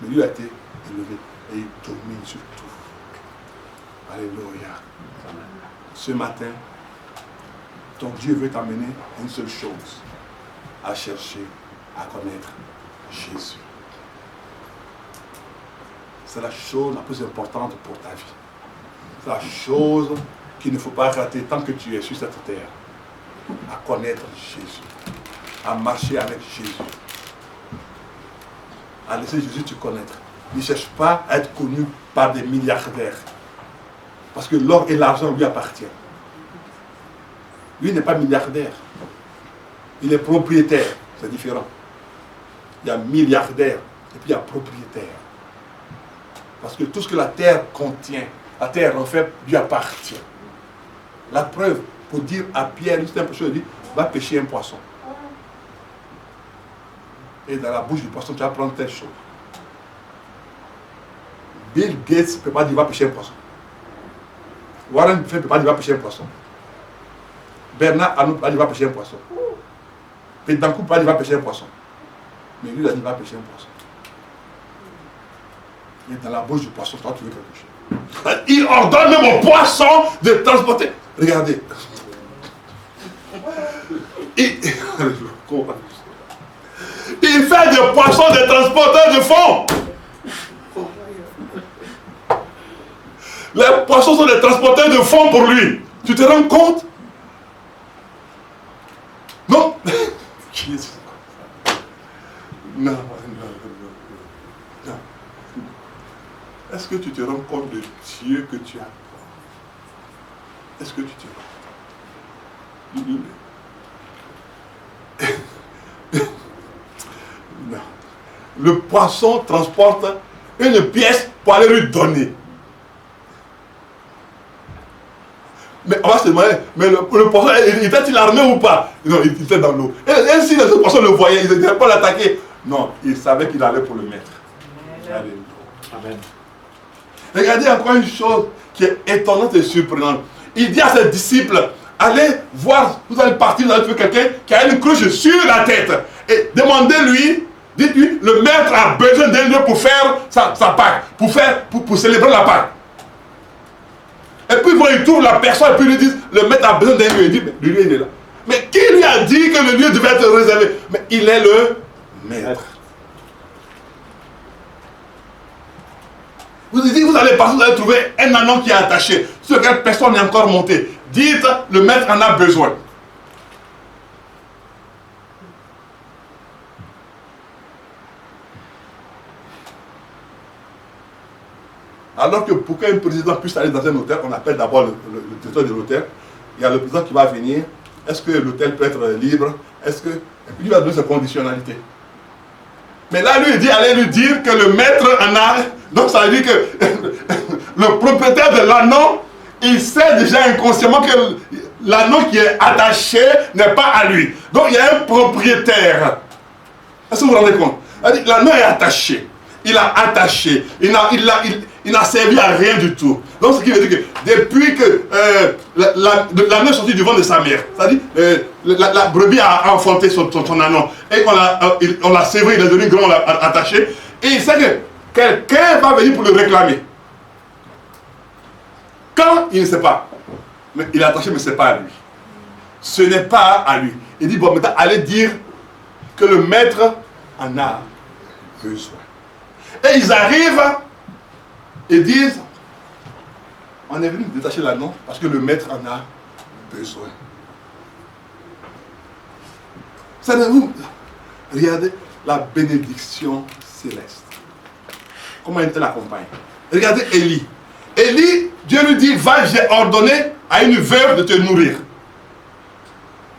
Mais lui a été élevé et il domine sur tout. Alléluia. Ce matin, ton Dieu veut t'amener à une seule chose, à chercher, à connaître Jésus. C'est la chose la plus importante pour ta vie. C'est la chose qu'il ne faut pas rater tant que tu es sur cette terre. À connaître Jésus. À marcher avec Jésus. À laisser Jésus te connaître. Ne cherche pas à être connu par des milliardaires. Parce que l'or et l'argent lui appartiennent. Lui n'est pas milliardaire. Il est propriétaire. C'est différent. Il y a milliardaire et puis il y a propriétaire. Parce que tout ce que la terre contient, la terre en fait lui appartient. La preuve, pour dire à Pierre, c'est un peu chose, il dit, va pêcher un poisson. Et dans la bouche du poisson, tu vas prendre telle chose. Bill Gates ne peut pas dire, va pêcher un poisson. Warren Buffett ne peut pas dire, va pêcher un poisson. Bernard Arnault ne peut pas dire, va pêcher un poisson. Pétancourt ne peut pas dire, va pêcher un poisson. Mais lui, il a dit, va pêcher un poisson. Et dans la bouche du poisson, toi, tu veux quelque chose. Il ordonne même au poisson de transporter. Regardez. Il fait des poissons des transporteurs de fonds. Les poissons sont des transporteurs de fonds pour lui. Tu te rends compte? Non. Non, non, non, non. Est-ce que tu te rends compte de Dieu que tu as? Est-ce que tu te rends compte? Non. Le poisson transporte une pièce pour aller lui donner. Mais on va se demander, mais le poisson, était-il armé ou pas? Non, il était dans l'eau. Et si le poisson le voyait, il ne devait pas l'attaquer. Non, il savait qu'il allait pour le mettre. Amen. Regardez encore une chose qui est étonnante et surprenante. Il dit à ses disciples, allez voir, vous allez partir, vous allez trouver quelqu'un qui a une cruche sur la tête. Et demandez-lui, dites-lui, le maître a besoin d'un lieu pour faire sa Pâque, pour célébrer la Pâque. Et puis il trouve la personne et puis lui dit, le maître a besoin d'un lieu. Il dit, mais le lieu il est là. Mais qui lui a dit que le lieu devait être réservé? Mais il est le maître. Vous dites, vous allez partir, vous allez trouver un anon qui est attaché, sur lequel personne n'est encore monté. Dites, le maître en a besoin. Alors que pour qu'un président puisse aller dans un hôtel, on appelle d'abord le directeur de l'hôtel. Il y a le président qui va venir. Est-ce que l'hôtel peut être libre? Est-ce que... Et puis il va donner sa conditionnalité. Mais là, lui, il dit, allez lui dire que le maître en a... Donc ça veut dire que le propriétaire de l'anneau, il sait déjà inconsciemment que l'anneau qui est attaché n'est pas à lui. Donc il y a un propriétaire. Est-ce que vous vous rendez compte? L'anneau est attaché. Il a attaché. Il n'a servi à rien du tout. Donc ce qui veut dire que depuis que l'anneau est sorti du ventre de sa mère, c'est-à-dire la brebis a enfanté son anneau, et on l'a sévré, il est devenu grand, on l'a attaché, et il sait que quelqu'un va venir pour le réclamer. Quand il ne sait pas, mais il est attaché, mais ce n'est pas à lui. Ce n'est pas à lui. Il dit, bon, maintenant, allez dire que le maître en a besoin. Et ils arrivent et disent, on est venu détacher l'anneau parce que le maître en a besoin. Savez-vous, regardez la bénédiction céleste. Comment elle te l'accompagne? Regardez Élie. Élie, Dieu lui dit, va, j'ai ordonné à une veuve de te nourrir.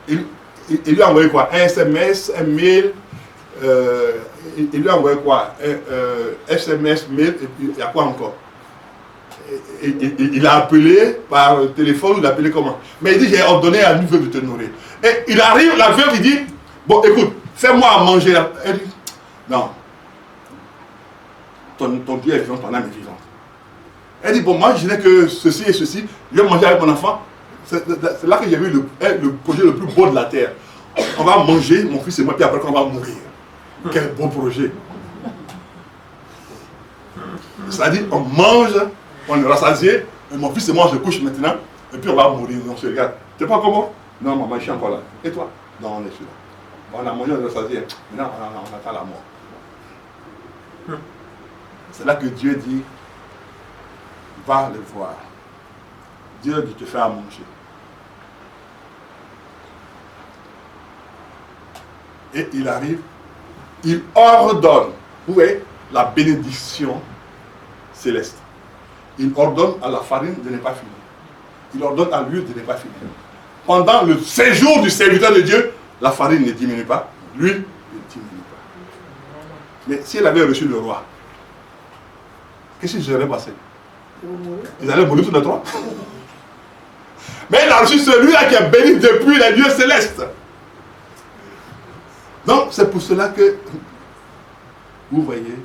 Il lui a envoyé quoi? Un SMS, un mail. Il lui a envoyé quoi? SMS, mail, et puis il y a quoi encore? Il a appelé par téléphone, il a appelé comment? Mais il dit, j'ai ordonné à une veuve de te nourrir. Et il arrive, la veuve, il dit, bon, écoute, fais-moi à manger. Elle dit, non. Ton Dieu est vivant, ton âme est vivante. Elle dit, bon, moi, je n'ai que ceci et ceci, je vais manger avec mon enfant. C'est là que j'ai vu le projet le plus beau de la terre. On va manger, mon fils et moi, puis après, on va mourir. Quel beau projet. C'est-à-dire, on mange, on est rassasié, et mon fils et moi, je couche maintenant, et puis on va mourir. On se regarde. Tu sais pas comment? Non, maman, je suis encore là. Et toi? Non, on est celui-là. On a mangé, on est rassasié. Maintenant, on attend la mort. C'est là que Dieu dit, va le voir. Dieu dit, te faire à manger. Et il arrive, il ordonne, vous voyez, la bénédiction céleste. Il ordonne à la farine de ne pas finir. Il ordonne à l'huile de ne pas finir. pendant le séjour du serviteur de Dieu, la farine ne diminue pas, l'huile ne diminue pas. Mais s'il avait reçu le roi, qu'est-ce qui serait passé? Ils allaient mourir tous les trois. Mais il a reçu celui-là qui est béni depuis les lieux célestes. Donc c'est pour cela que, vous voyez,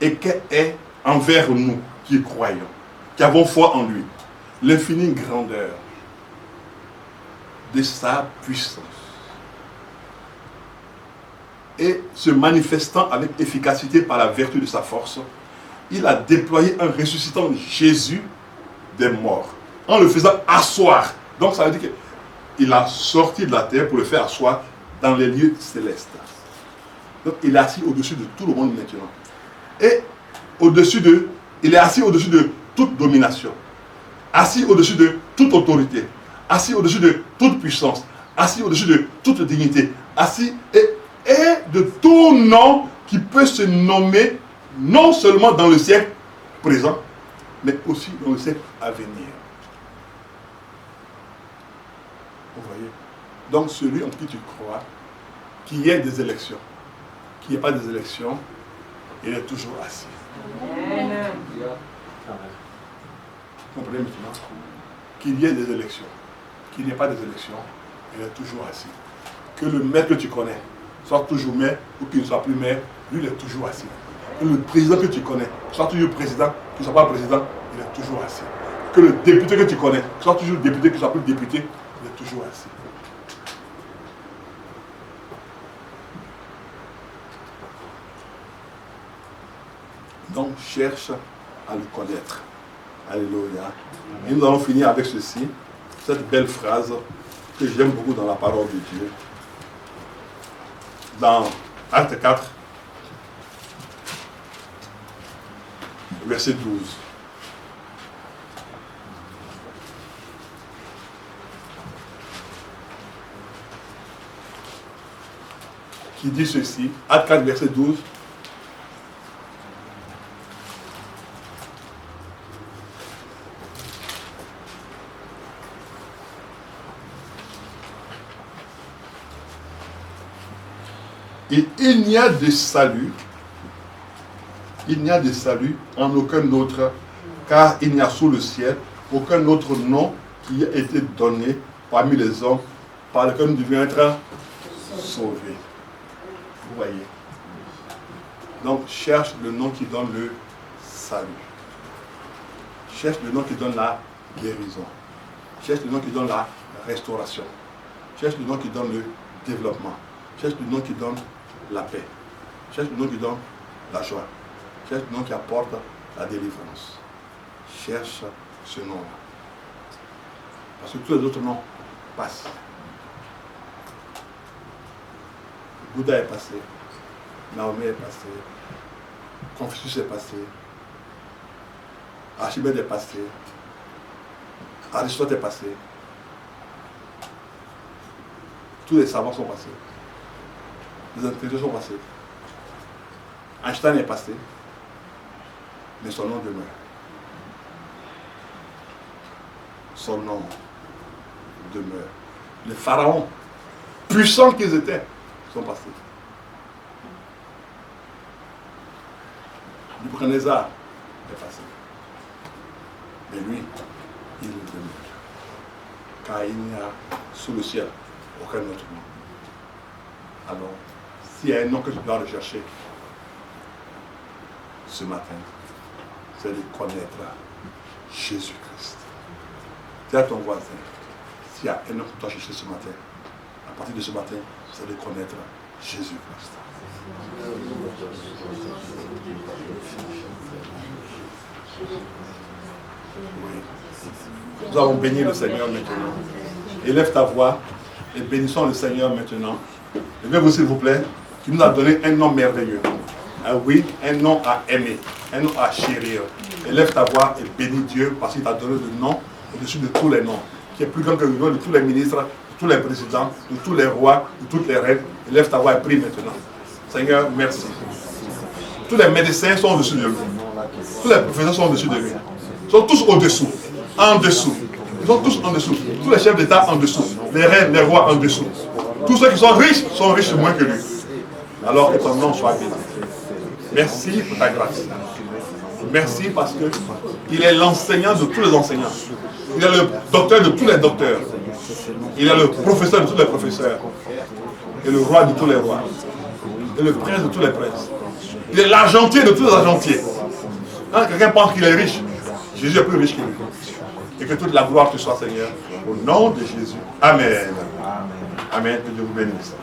et qu'est envers nous qui croyons, qui avons foi en lui, l'infinie grandeur de sa puissance. Et se manifestant avec efficacité par la vertu de sa force, il a déployé en ressuscitant Jésus des morts, en le faisant asseoir. Donc ça veut dire qu'il a sorti de la terre pour le faire asseoir dans les lieux célestes. Donc il est assis au-dessus de tout le monde maintenant. Et il est assis au-dessus de toute domination, assis au-dessus de toute autorité, assis au-dessus de toute puissance, assis au-dessus de toute dignité, assis et de tout nom qui peut se nommer non seulement dans le siècle présent, mais aussi dans le siècle à venir. Vous voyez? Donc celui en qui tu crois, qu'il y ait des élections, qu'il n'y ait pas des élections, il est toujours assis. Amen. Vous comprenez maintenant? Qu'il y ait des élections, qu'il n'y ait pas des élections, il est toujours assis. Que le maître que tu connais soit toujours maire ou qu'il ne soit plus maire, lui il est toujours assis. Que le président que tu connais soit toujours président, qu'il ne soit pas président, il est toujours assis. Que le député que tu connais soit toujours député, qu'il ne soit plus député, il est toujours assis. Donc cherche à le connaître. Alléluia. Et nous allons finir avec ceci, cette belle phrase que j'aime beaucoup dans la parole de Dieu. Dans Acte 4, verset 12. Qui dit ceci, Acte 4, verset 12. Et il n'y a de salut, en aucun autre, car il n'y a sous le ciel aucun autre nom qui a été donné parmi les hommes par lequel nous devions être sauvés. Vous voyez? Donc cherche le nom qui donne le salut. Cherche le nom qui donne la guérison. Cherche le nom qui donne la restauration. Cherche le nom qui donne le développement. Cherche le nom qui donne la paix. Cherche le nom qui donne la joie. Cherche le nom qui apporte la délivrance. Cherche ce nom-là. Parce que tous les autres noms passent. Bouddha est passé. Mahomet est passé. Confucius est passé. Archimède est passé. Aristote est passé. Tous les savants sont passés. Les intellectuels sont passés. Einstein est passé. Mais son nom demeure. Son nom demeure. Les pharaons, puissants qu'ils étaient, sont passés. Nebuchadnezzar est passé. Mais lui, il demeure. Car il n'y a sous le ciel aucun autre nom. Alors, s'il y a un nom que tu dois rechercher ce matin, c'est de connaître Jésus-Christ. Dis à ton voisin, s'il y a un nom que tu dois chercher ce matin, à partir de ce matin, c'est de connaître Jésus-Christ. Oui. Nous allons bénir le Seigneur maintenant. Élève ta voix et bénissons le Seigneur maintenant. Levez-vous s'il vous plaît, qui nous a donné un nom merveilleux. Ah oui, un nom à aimer, un nom à chérir. Élève ta voix et bénis Dieu parce qu'il t'a donné le nom au-dessus de tous les noms, qui est plus grand que le nom de tous les ministres, de tous les présidents, de tous les rois, de toutes les reines. Élève ta voix et prie maintenant. Seigneur, merci. Tous les médecins sont au-dessus de lui. Tous les professeurs sont au-dessus de lui. Ils sont tous au-dessous, en dessous. Ils sont tous en dessous. Tous les chefs d'État en dessous. Les reines, les rois en dessous. Tous ceux qui sont riches moins que lui. Alors que ton nom soit béni. Merci pour ta grâce. Merci parce qu'il est l'enseignant de tous les enseignants. Il est le docteur de tous les docteurs. Il est le professeur de tous les professeurs. Et le roi de tous les rois. Et le prince de tous les princes. Il est l'argentier de tous les argentiers. Quand quelqu'un pense qu'il est riche, Jésus est plus riche que lui. Et que toute la gloire te soit, Seigneur. Au nom de Jésus. Amen. Amen. Que Dieu vous bénisse.